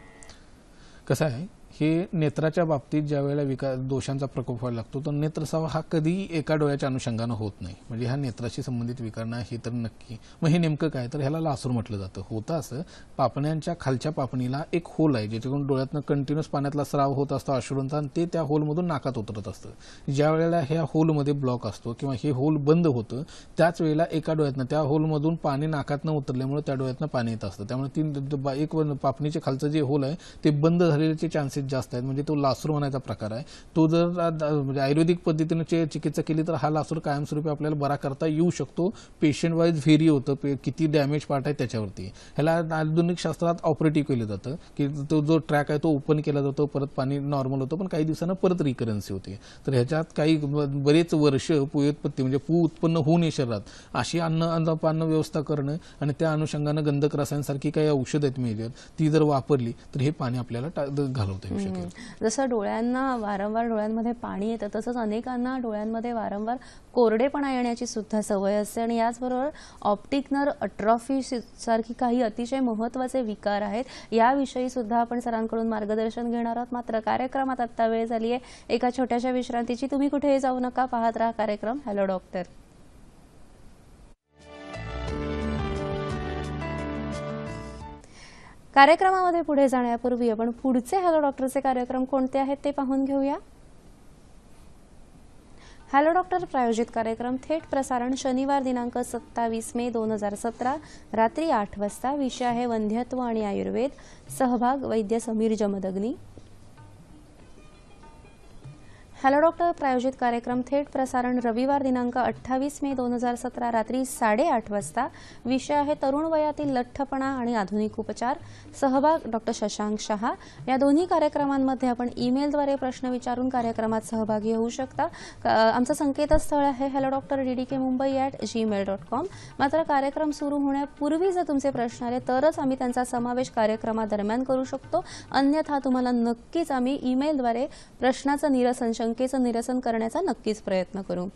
कसं आहे, हे नेत्राच्या बाबतीत ज्या वेळेला दोषांचा प्रकोप व्हायला लागतो तर नेत्रस्राव हा कधी एका डोळ्याच्या अनुषंगानं होत नाही. म्हणजे हा नेत्राशी संबंधित विकार नाही हे तर नक्की. मग हे नेमकं काय, तर ह्याला लासूर म्हटलं जातं. होतं असं, पापण्यांच्या खालच्या पापणीला एक होल आहे ज्याच्याकडून डोळ्यातनं कंटिन्युअस पाण्यातला स्राव होत असतो अश्रूंचा, आणि ते त्या होलमधून नाकात उतरत असतं. ज्या वेळेला ह्या होलमध्ये ब्लॉक असतो किंवा हे होल बंद होतं त्याच वेळेला एका डोळ्यातनं त्या होलमधून पाणी नाकातनं उतरल्यामुळे त्या डोळ्यातनं पाणी येत असतं. त्यामुळे एक पापणीच्या खालचं जे होल आहे ते बंद झालेले चान्सेस जास्त आहेत. म्हणजे तो लासूर होण्याचा प्रकार आहे. तो जर म्हणजे आयुर्वेदिक पद्धतीने चिकित्सा केली तर हा लासूर कायमस्वरूपी आपल्याला बरा करता येऊ शकतो. पेशंट वाईज व्हेरी होतं, किती डॅमेज पार्ट आहे त्याच्यावरती. ह्याला आधुनिक शास्त्रात ऑपरेटिव्ह केलं जातं की तो जो ट्रॅक आहे तो ओपन केला जातो, परत पाणी नॉर्मल होतं, पण काही दिवसांना परत रिकरन्सी होते. तर ह्याच्यात काही बरेच वर्ष पुयोत्पत्ती म्हणजे उत्पन्न होऊ नये शरीरात अशी अन्न व्यवस्था करणं आणि त्या अनुषंगानं गंधक रसायनसारखी काही औषध आहेत मेजर, ती जर वापरली तर हे पाणी आपल्याला घालवता येऊ शकेल. जसं डोळ्यांना वारंवार डोळ्यांमध्ये पाणी येतं तसंच अनेकांना डोळ्यांमध्ये वारंवार कोरडेपणा येण्याची सुद्धा सवय असते, आणि याचबरोबर ऑप्टिक नर्व अट्रॉफी सारखी काही अतिशय महत्त्वाचे विकार आहेत. याविषयी सुद्धा आपण सरांकडून मार्गदर्शन घेणार आहोत. मात्र कार्यक्रमात आता वेळ झाली आहे एका छोट्याशा विश्रांतीची. तुम्ही कुठेही जाऊ नका, पाहत राहा कार्यक्रम हॅलो डॉक्टर. कार्यक्रमामध्ये पुढे जाण्यापूर्वी आपण पुढचे हॅलो डॉक्टरचे कार्यक्रम कोणते आहेत ते पाहून घेऊया. हॅलो डॉक्टर प्रायोजित कार्यक्रम थेट प्रसारण शनिवार दिनांक 27 मे 2017 रात्री 8 वाजता. विषय आहे वंध्यत्व आणि आयुर्वेद. सहभाग वैद्य समीर जमदग्नी. हॅलो डॉक्टर प्रायोजित कार्यक्रम थेट प्रसारण रविवार दिनांक 28 मे 2017 रात्री 8:30 वाजता. विषय आहे तरुण वयातील लठ्ठपणा आणि आधुनिक उपचार. सहभाग डॉक्टर शशांक शहा. या दोन्ही कार्यक्रमांमध्ये आपण ईमेलद्वारे प्रश्न विचारून कार्यक्रमात सहभागी होऊ शकता. आमचं संकेतस्थळ आहे hello.ddkmumbai@gmail.com. मात्र कार्यक्रम सुरू होण्यापूर्वी जर तुमचे प्रश्न आले तरच आम्ही त्यांचा समावेश कार्यक्रमादरम्यान करू शकतो, अन्यथा तुम्हाला नक्कीच आम्ही ईमेलद्वारे प्रश्नाचं निरसन शंकेचं निरसन करण्याचा नक्कीच प्रयत्न करू.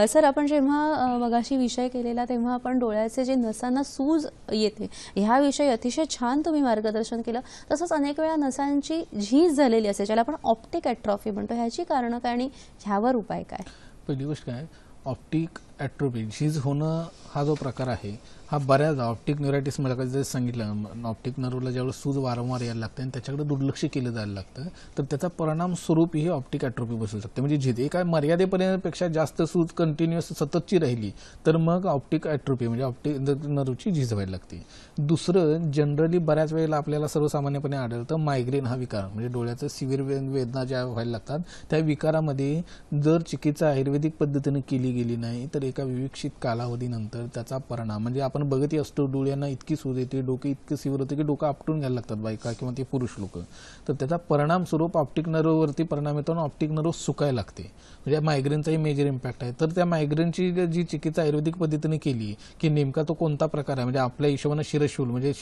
सर, आपण जेव्हा मगाशी विषय केलेला तेव्हा आपण डोळ्याचे जे नसांना सूज येते ह्याविषयी अतिशय छान तुम्ही मार्गदर्शन केलं. तसंच अनेक वेळा नसांची झीज झालेली असते ज्याला आपण ऑप्टिक ॲट्रॉफी म्हणतो, ह्याची कारणं काय आणि ह्यावर उपाय काय? पहिली गोष्ट काय, ऑप्टिक ॲट्रोफी झीज होणं हा जो प्रकार आहे हा बऱ्याच ऑप्टिक न्यूरायटिस मला जसं सांगितलं, ऑप्टिक नर्वला ज्यावेळेस सूज वारंवार यायला लागते आणि त्याच्याकडे दुर्लक्ष केलं जायला लागतं तर त्याचा परिणाम स्वरूप ही ऑप्टिक ॲट्रोफी बसू शकते. म्हणजे झीज एका मर्यादेपर्यंतपेक्षा जास्त सूज कंटिन्युअस सततची राहिली तर मग ऑप्टिक ॲट्रोफी म्हणजे ऑप्टिक नर्वची झीज व्हायला लागते. दुसरं, जनरली बऱ्याच वेळेला आपल्याला सर्वसामान्यपणे आढळतं मायग्रेन हा विकार, म्हणजे डोळ्याचं सिव्हिअर वेदना ज्या व्हायला लागतात त्या विकारामध्ये जर चिकित्सा आयुर्वेदिक पद्धतीने केली गेली नाही तर एका विविक्षित कालावधीनंतर त्याचा परिणाम म्हणजे आपण बघतही असतो डोळ्यांना इतकी सूज येते, डोके इतकं सिव्हिअर होते की डोकं आपटून घ्यायला लागतात बायका किंवा ते पुरुष लोक. तर त्याचा परिणाम स्वरूप ऑप्टिक नर्ववरती परिणाम येतो आणि ऑप्टिक नर्व सुकायला लागते. म्हणजे मायग्रेनचाही मेजर इम्पॅक्ट आहे. तर त्या मायग्रेनची जी चिकित्सा आयुर्वेदिक पद्धतीने केली की नेमका तो कोणता प्रकार आहे, म्हणजे आपल्या हिशोबानं शिरशूल म्हणजे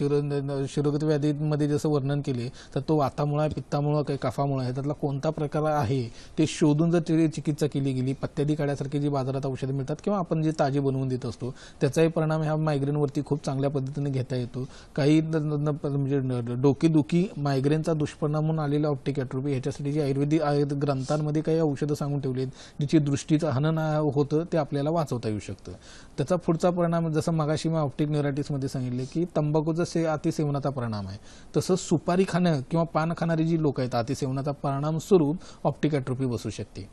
शिरोगत व्याधीमध्ये जसं वर्णन केले तर तो वातामुळे पित्तामुळे काही कफामुळे आहे, त्यातला कोणता प्रकार आहे ते शोधून जर चिकित्सा केली गेली, पत्त्यादी काड्यासारखी जी बाजारात औषधं मिळतात किंवा आपण जे ताजे बनवून देत असतो त्याचाही परिणाम ह्या मायग्रेनवरती खूप चांगल्या पद्धतीने घेता येतो. काही म्हणजे डोकेदुखी मायग्रेनचा दुष्परिणाम म्हणून आलेला ऑप्टिक ॲट्रोफी ह्याच्यासाठी जी आयुर्वेदिक ग्रंथांमध्ये काही औषधं सांगून ठेवली आहेत जिची दृष्टीचं हनन होतं ते आपल्याला वाचवता येऊ शकतं. त्याचा पुढचा परिणाम जसं मगाशी मी ऑप्टिक न्यूरायटिसमध्ये सांगितले की तंबाखूचं अतिसेवनाचा परिणाम आहे, तसंच सुपारी खाणं किंवा पान खाणारी जी लोक आहेत अतिसेवनाचा परिणाम स्वरूप ऑप्टिक ॲट्रोफी बसू शकते.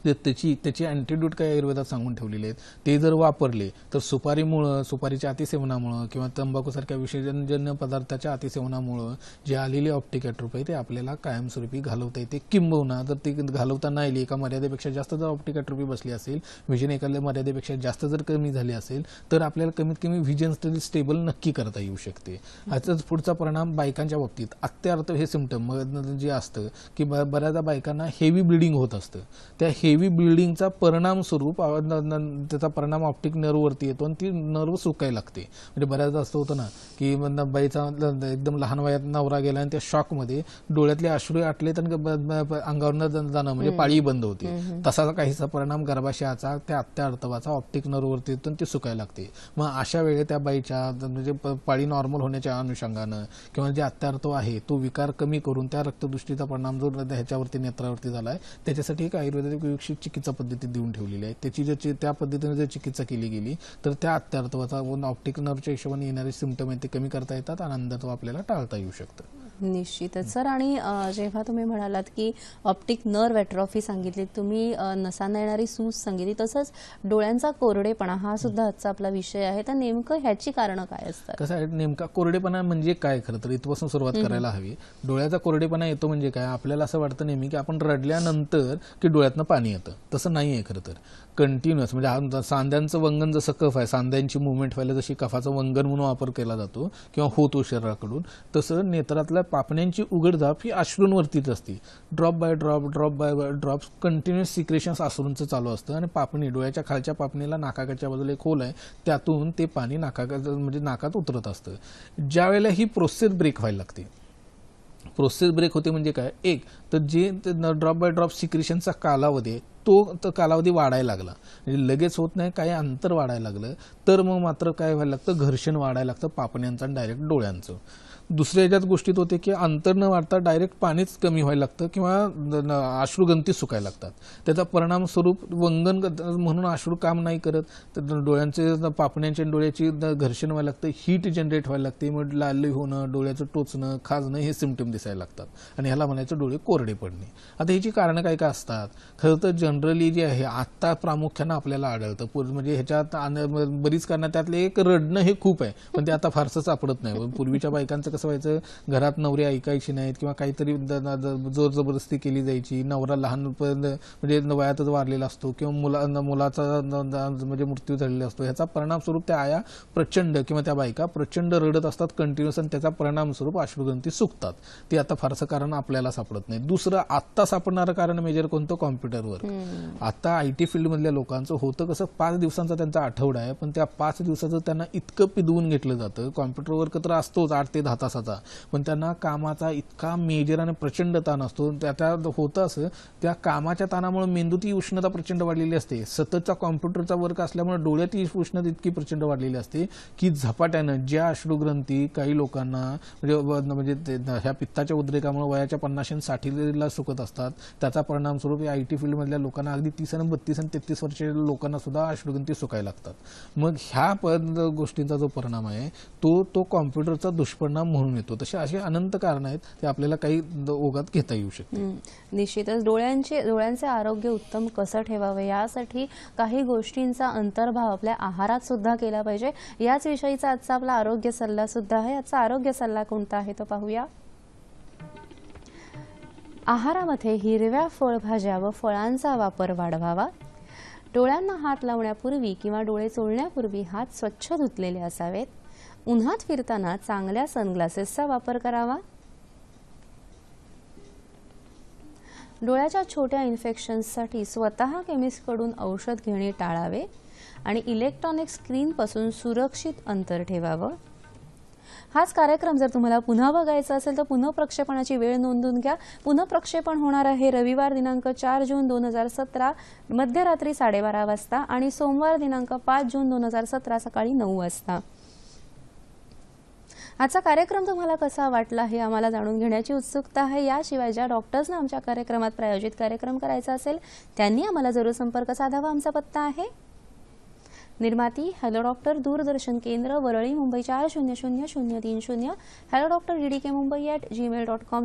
त्याची अँटीड्यूट काही आयुर्वेदात सांगून ठेवलेले आहेत. ते जर वापरले तर सुपारीच्या अतिसेवनामुळं किंवा तंबाखूसारख्या विषजन्य पदार्थाच्या अतिसेवनामुळं जे आलेली ऑप्टिक ॲट्रोफी आहे ते आपल्याला कायमस्वरूपी घालवता येते. किंबहुना जर ते घालवता नाही आली, एका मर्यादेपेक्षा जास्त जर ऑप्टिक ॲट्रोफी बसली असेल, व्हिजन एखाद्या मर्यादेपेक्षा जास्त जर कमी झाली असेल तर आपल्याला कमीत कमी व्हिजन स्टेबल नक्की करता येऊ शकते. ह्याचाच पुढचा परिणाम बायकांच्या बाबतीत अत्यार्थ हे सिम्पटम जे असतं की बऱ्याचदा बायकांना हेवी ब्लिडिंग होत असतं. त्या हेवी बिल्डिंगचा परिणाम स्वरूप त्याचा परिणाम ऑप्टिक नर्ववरती येतो आणि ती नर्व सुकायला लागते. म्हणजे बऱ्याचदा असं होतं ना की बाईचा एकदम लहान वयात नवरा गेला आणि त्या शॉकमध्ये डोळ्यातले अश्रू आटले आणि अंगावरनं जाणं म्हणजे पाळी बंद होते. तसा काहीसा परिणाम गर्भाशयाचा त्या आत्या अर्तवाचा ऑप्टिक नर्ववरती येतो आणि ती सुकायला लागते. मग अशा वेळी त्या बाईच्या म्हणजे पाळी नॉर्मल होण्याच्या अनुषंगानं किंवा जे आत्या अर्तव आहे तो विकार कमी करून त्या रक्तदृष्टीचा परिणाम जो ह्याच्यावरती नेत्रावरती झालाय त्याच्यासाठी एक आयुर्वेदिक विकसित चिकित्सा पद्धती देऊन ठेवलेली आहे. त्याची जर त्या पद्धतीने जर चिकित्सा केली गेली तर त्या आत्या अर्तवाचा ऑप्टिक नर्वच्या हिशोबाने येणारे सिम्पटम आहेत ते कमी करता येतात आणि अंधत्व आपल्याला टाळता येऊ शकतं. निश्चितच सर. आणि जेव्हा तुम्ही म्हणालात की ऑप्टिक नर्व ॲट्रॉफी सांगितली, तुम्ही नसांना येणारी सूज सांगितली, तसंच डोळ्यांचा कोरडेपणा हा सुद्धा आजचा आपला विषय आहे. तर नेमकं ह्याची कारणं काय असतात? कसं आहे, नेमका कोरडेपणा म्हणजे काय? खरं तर इथपासून सुरुवात करायला हवी. डोळ्याचा कोरडेपणा येतो म्हणजे काय? आपल्याला असं वाटतं नेहमी की आपण रडल्यानंतर की डोळ्यातनं पाणी येतं. तसं नाही आहे खरं तर. कंटिन्युअस म्हणजे सांध्यांचं वंगन जसं कफ आहे, सांध्यांची मुवमेंट व्हायला जशी कफाचं वंगन म्हणून वापर केला जातो किंवा होतो शरीराकडून, तसं नेत्रातल्या पापण्यांची उघडझाप ही अश्रूंवरतीच असते. ड्रॉप बाय ड्रॉप कंटिन्युअस सिक्रेशन्स अश्रूंचं चालू असतं आणि पापणी डोळ्याच्या खालच्या पापणीला नाकाच्या बाजूला एक होल आहे, त्यातून ते पाणी म्हणजे नाकात उतरत असतं. ज्या वेळेला ही प्रोसेस ब्रेक व्हायला लागते. प्रोसेस ब्रेक होते म्हणजे काय? एक तर जे ड्रॉप बाय ड्रॉप सिक्रेशनचा कालावधी आहे तो कालावधी वाढायला लागला, म्हणजे लगेच होत नाही, काही अंतर वाढायला लागलं तर मग मात्र काय व्हायला लागतं, घर्षण वाढायला लागतं पापण्यांचं आणि डायरेक्ट डोळ्यांचं. दुसऱ्या ह्याच्यात गोष्टीत होते की अंतर न वाढता डायरेक्ट पाणीच कमी व्हायला लागतं किंवा अश्रुगंती सुकायला लागतात. त्याचा परिणाम स्वरूप वंगन म्हणून अश्रू काम नाही करत, तर डोळ्यांचे पापण्यांच्या डोळ्याची घर्षण व्हायला लागतं, हीट जनरेट व्हायला लागते, मग लाली होणं, डोळ्याचं टोचणं, खाजणं हे सिम्पटम दिसायला लागतात आणि ह्याला म्हणायचं डोळे कोरडे पडणे. आता ह्याची कारणं काय काय असतात? खरं तर जनरली जे आहे आत्ता प्रामुख्यानं आपल्याला आढळतं, म्हणजे ह्याच्यात बरीच कारणं, त्यातले एक रडणं हे खूप आहे, पण ते आता फारसं सापडत नाही. पूर्वीच्या बायकांचं कसं व्हायचं, घरात नवरी ऐकायची नाहीत किंवा काहीतरी जोर जबरदस्ती केली जायची, नवरा लहान म्हणजे वयातच वारलेला असतो किंवा मुलाचा म्हणजे मृत्यू झालेला असतो, ह्याचा परिणाम स्वरूप त्या आया प्रचंड किंवा त्या बायका प्रचंड रडत असतात कंटिन्युअस आणि त्याचा परिणाम स्वरूप अश्रुगंती सुकतात. ते आता फारसं कारण आपल्याला सापडत नाही. दुसरं आत्ता सापडणारं कारण मेजर कोणतं? कॉम्प्युटरवर. आता IT फील्ड मधल्या लोकांचं होतं कसं, 5 दिवसांचा त्यांचा आठवडा आहे, पण त्या 5 दिवसाचं त्यांना इतकं पिदवून घेतलं जातं. कॉम्प्युटर वर्क तर असतोच 8 ते 10 तासाचा, पण त्यांना कामाचा इतका मेजर आणि प्रचंड ताण असतो. त्यात होतं असं, त्या कामाच्या ताणामुळे मेंदूती उष्णता प्रचंड वाढलेली असते. सततचा कॉम्प्युटरचा वर्क असल्यामुळे डोळ्यातही उष्णता इतकी प्रचंड वाढलेली असते की झपाट्यानं ज्या अश्रुग्रंथी काही लोकांना म्हणजे ह्या पित्ताच्या उद्रेकामुळे वयाच्या 50 आणि 60ला सुकत असतात, त्याचा परिणाम स्वरूप IT फील्ड मधल्या लोकांना अगदी 30 आणि 32 आणि 33 वर्षाच्या लोकांना सुद्धा अश्रुग्रंथी सुकायला लागतात. मग ह्या गोष्टींचा जो परिणाम आहे तो कॉम्प्युटरचा दुष्परिणाम म्हणून येतो. तसे असे अनंत कारण आहेत, ते आपल्याला काही ओघात घेता येऊ शकते. निश्चितच डोळ्यांचे आरोग्य उत्तम कसं ठेवावे यासाठी काही गोष्टींचा अंतर्भाव आपल्या आहारात सुद्धा केला पाहिजे. याच विषयीचा आजचा आपला आरोग्य सल्ला सुद्धा आहे. आजचा आरोग्य सल्ला कोणता आहे तो पाहूया. आहारामध्ये हिरव्या फळभाज्या व फळांचा वापर वाढवावा. डोळ्यांना हात लावण्यापूर्वी किंवा डोळे चोळण्यापूर्वी हात स्वच्छ धुतलेले असावेत. उन्हात फिरताना चांगल्या सनग्लासेसचा वापर करावा. डोळ्याच्या छोट्या इन्फेक्शन्ससाठी स्वतः केमिस्टकडून औषध घेणे टाळावे आणि इलेक्ट्रॉनिक स्क्रीनपासून सुरक्षित अंतर ठेवावं. हाच कार्यक्रम जर तुम्हाला पुन्हा बघायचा असेल तर पुनःप्रक्षेपणाची वेळ नोंदवून घ्या. पुनःप्रक्षेपण होणार आहे रविवार दिनांक 4 जून 2017 मध्यरात्री 12:30 वाजता आणि सोमवार दिनांक 5 जून 2017 सकाळी 9 वाजता. आजचा कार्यक्रम तुम्हाला कसा वाटला हे आम्हाला जाणून घेण्याची उत्सुकता आहे. याशिवाय ज्या डॉक्टर्सना आमच्या कार्यक्रमात प्रायोजित कार्यक्रम करायचा असेल त्यांनी आम्हाला जरूर संपर्क साधावा. आमचा पत्ता आहे निर्माती हॅलो डॉक्टर, दूरदर्शन केंद्र, Worli, Mumbai 400030. Hello doctor DDK Mumbai@gmail.com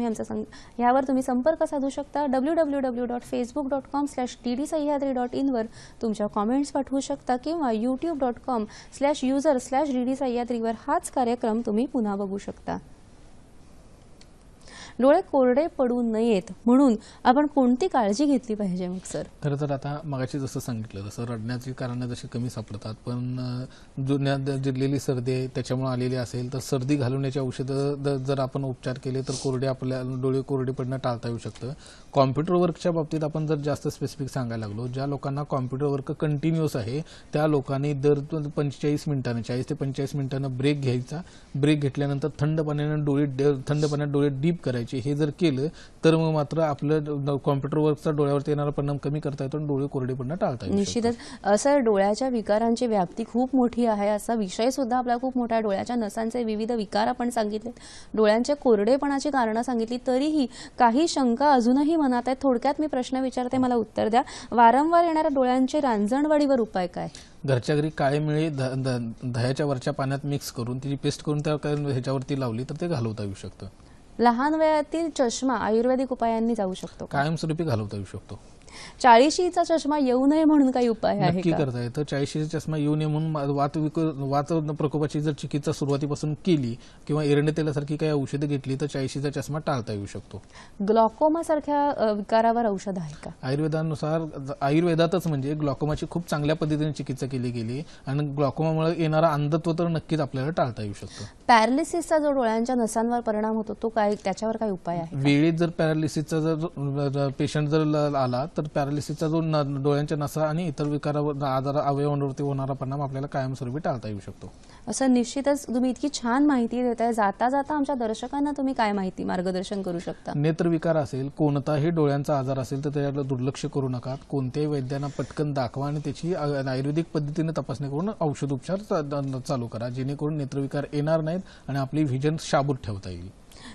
ह्यावर तुम्ही संपर्क साधू शकता. www.facebook.com/ddsahyadri.in वर तुमच्या कॉमेंट्स पाठवू शकता किंवा youtube.com/user/ddsahyadri वर हाच कार्यक्रम तुम्ही पुन्हा बघू शकता. डोळे कोरडे पडू नयेत म्हणून आपण कोणती काळजी घेतली पाहिजे मग सर? खरं तर आता मगाशी जसं सांगितलं तसं रडण्याची कारणं जशी कमी सापडतात, पण जुन्यात जिरलेली सर्दी आहे त्याच्यामुळे आलेली असेल तर सर्दी घालवण्याची औषधं जर आपण उपचार केले तर डोळे कोरडे पडणं टाळता येऊ शकतं. कॉम्प्युटर वर्कच्या बाबतीत आपण जर जास्त स्पेसिफिक सांगायला लागलो, ज्या लोकांना कॉम्प्युटर वर्क कंटिन्युअस आहे त्या लोकांनी दर 45 मिनिटांनी 40 ते 45 मिनिटांना ब्रेक घ्यायचा. ब्रेक घेतल्यानंतर थंड पाण्यात डोळे डीप करायचे. हे जर केलं तर मग मात्र आपलं कॉम्प्युटर वर्कचा डोळ्यावरती येणारा परिणाम कमी करता येतो आणि डोळे कोरडे पडणं टाळता येईल. निश्चितच सर, डोळ्याच्या विकारांची व्याप्ती खूप मोठी आहे, असा विषय सुद्धा आपला खूप मोठा आहे. डोळ्याच्या नसांचे विविध विकार आपण सांगितले, डोळ्यांच्या कोरडेपणाची कारणं सांगितली, तरीही काही शंका अजूनही मनात आहेत. थोडक्यात मी प्रश्न विचारते, मला उत्तर द्या. वारंवार येणाऱ्या डोळ्यांचे रांजणवाडीवर उपाय काय? घरच्या घरी काळे मिळे दह्याच्या वरच्या पाण्यात मिक्स करून त्याची पेस्ट करून त्या ह्याच्यावरती लावली तर ते घालवता येऊ शकतं. लहान वयातील चष्मा आयुर्वेदिक उपायांनी जाऊ शकतो? कायमस्वरूपी घालवता येऊ शकतो. 40शीचा चष्मा येऊ नये म्हणून काही उपाय आहे नक्की का? करता येतं. 40शीचा चष्मा येऊ नये म्हणून वात प्रकोपाची जर चिकित्सा सुरुवातीपासून केली किंवा एरंडे तेलासारखी काही औषधं घेतली तर 40शीचा चष्मा टाळता येऊ शकतो. ग्लॉकोमा सारख्या विकारावर औषध आहे का? आयुर्वेदातच म्हणजे ग्लॉकोमाची खूप चांगल्या पद्धतीने चिकित्सा केली गेली आणि ग्लॉकोमामुळे येणारा अंधत्व तर नक्कीच आपल्याला टाळता येऊ शकतो. पॅरालिसिसचा जो डोळ्यांच्या नसांवर परिणाम होतो तो काय, त्याच्यावर काय उपाय आहे? वेळेत जर पॅरालिसिसचा जर पेशंट जर आला तर पॅरालिसिसचा जो डोळ्यांच्या नसा आणि इतर विकारावर अवयवांवरती होणारा परिणाम आपल्याला कायमस्वरूपी टाळता येऊ शकतो. असं निश्चितच तुम्ही इतकी छान माहिती देताय. जाता जाता आमच्या दर्शकांना तुम्ही काय माहिती मार्गदर्शन करू शकता? नेत्रविकार असेल, कोणताही डोळ्यांचा आजार असेल तर त्याला दुर्लक्ष करू नका. कोणत्याही वैद्यांना पटकन दाखवा आणि त्याची आयुर्वेदिक पद्धतीने तपासणी करून औषधोपचार चालू करा, जेणेकरून नेत्रविकार येणार नाहीत आणि आपली व्हिजन शाबूत ठेवता येईल.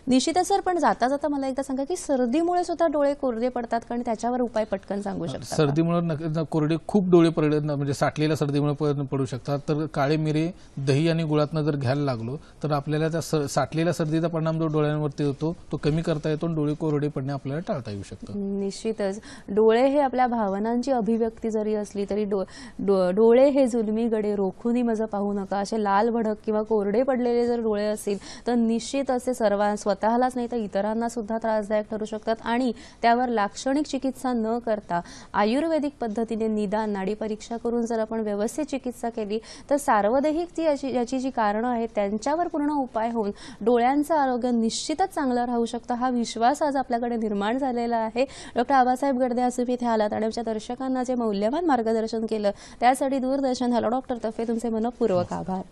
निश्चितच सर, पण जाता जाता मला एकदा सांगा की सर्दीमुळे सुद्धा डोळे कोरडे पडतात का आणि त्याच्यावर उपाय पटकन सांगू शकता का? सर्दीमुळे कोरडे खूप डोळे म्हणजे साठलेल्या सर्दीमुळे पडू शकतात. तर काळे मिरे दही आणि गुळातनं जर घ्यायला लागलो तर आपल्याला त्या साठलेल्या सर्दीचा परिणाम जो डोळ्यांवरती होतो तो कमी करता येतो आणि डोळे कोरडे पडणे आपल्याला टाळता येऊ शकतं. निश्चितच डोळे हे आपल्या भावनांची अभिव्यक्ती जरी असली तरी डोळे हे जुलमी गडे रोखुनी मज पाहू नका असे लाल भडक किंवा कोरडे पडलेले जर डोळे असतील तर निश्चित असे स्वतःलाच नाही तर इतरांना सुद्धा त्रासदायक ठरू शकतात आणि त्यावर लाक्षणिक चिकित्सा न करता आयुर्वेदिक पद्धतीने निदान नाडी परीक्षा करून जर आपण व्यवस्थित चिकित्सा केली तर सार्वदेहिक याची जी कारणं आहेत त्यांच्यावर पूर्ण उपाय होऊन डोळ्यांचं आरोग्य निश्चितच चांगलं राहू शकतं. हा विश्वास आज आपल्याकडे निर्माण झालेला आहे. डॉक्टर आबासाहेब गडदे आज तुम्ही इथे आलात आणि आमच्या दर्शकांना जे मौल्यवान मार्गदर्शन केलं त्यासाठी दूरदर्शन हॅलो डॉक्टर तर्फे तुमचे मनपूर्वक आभार.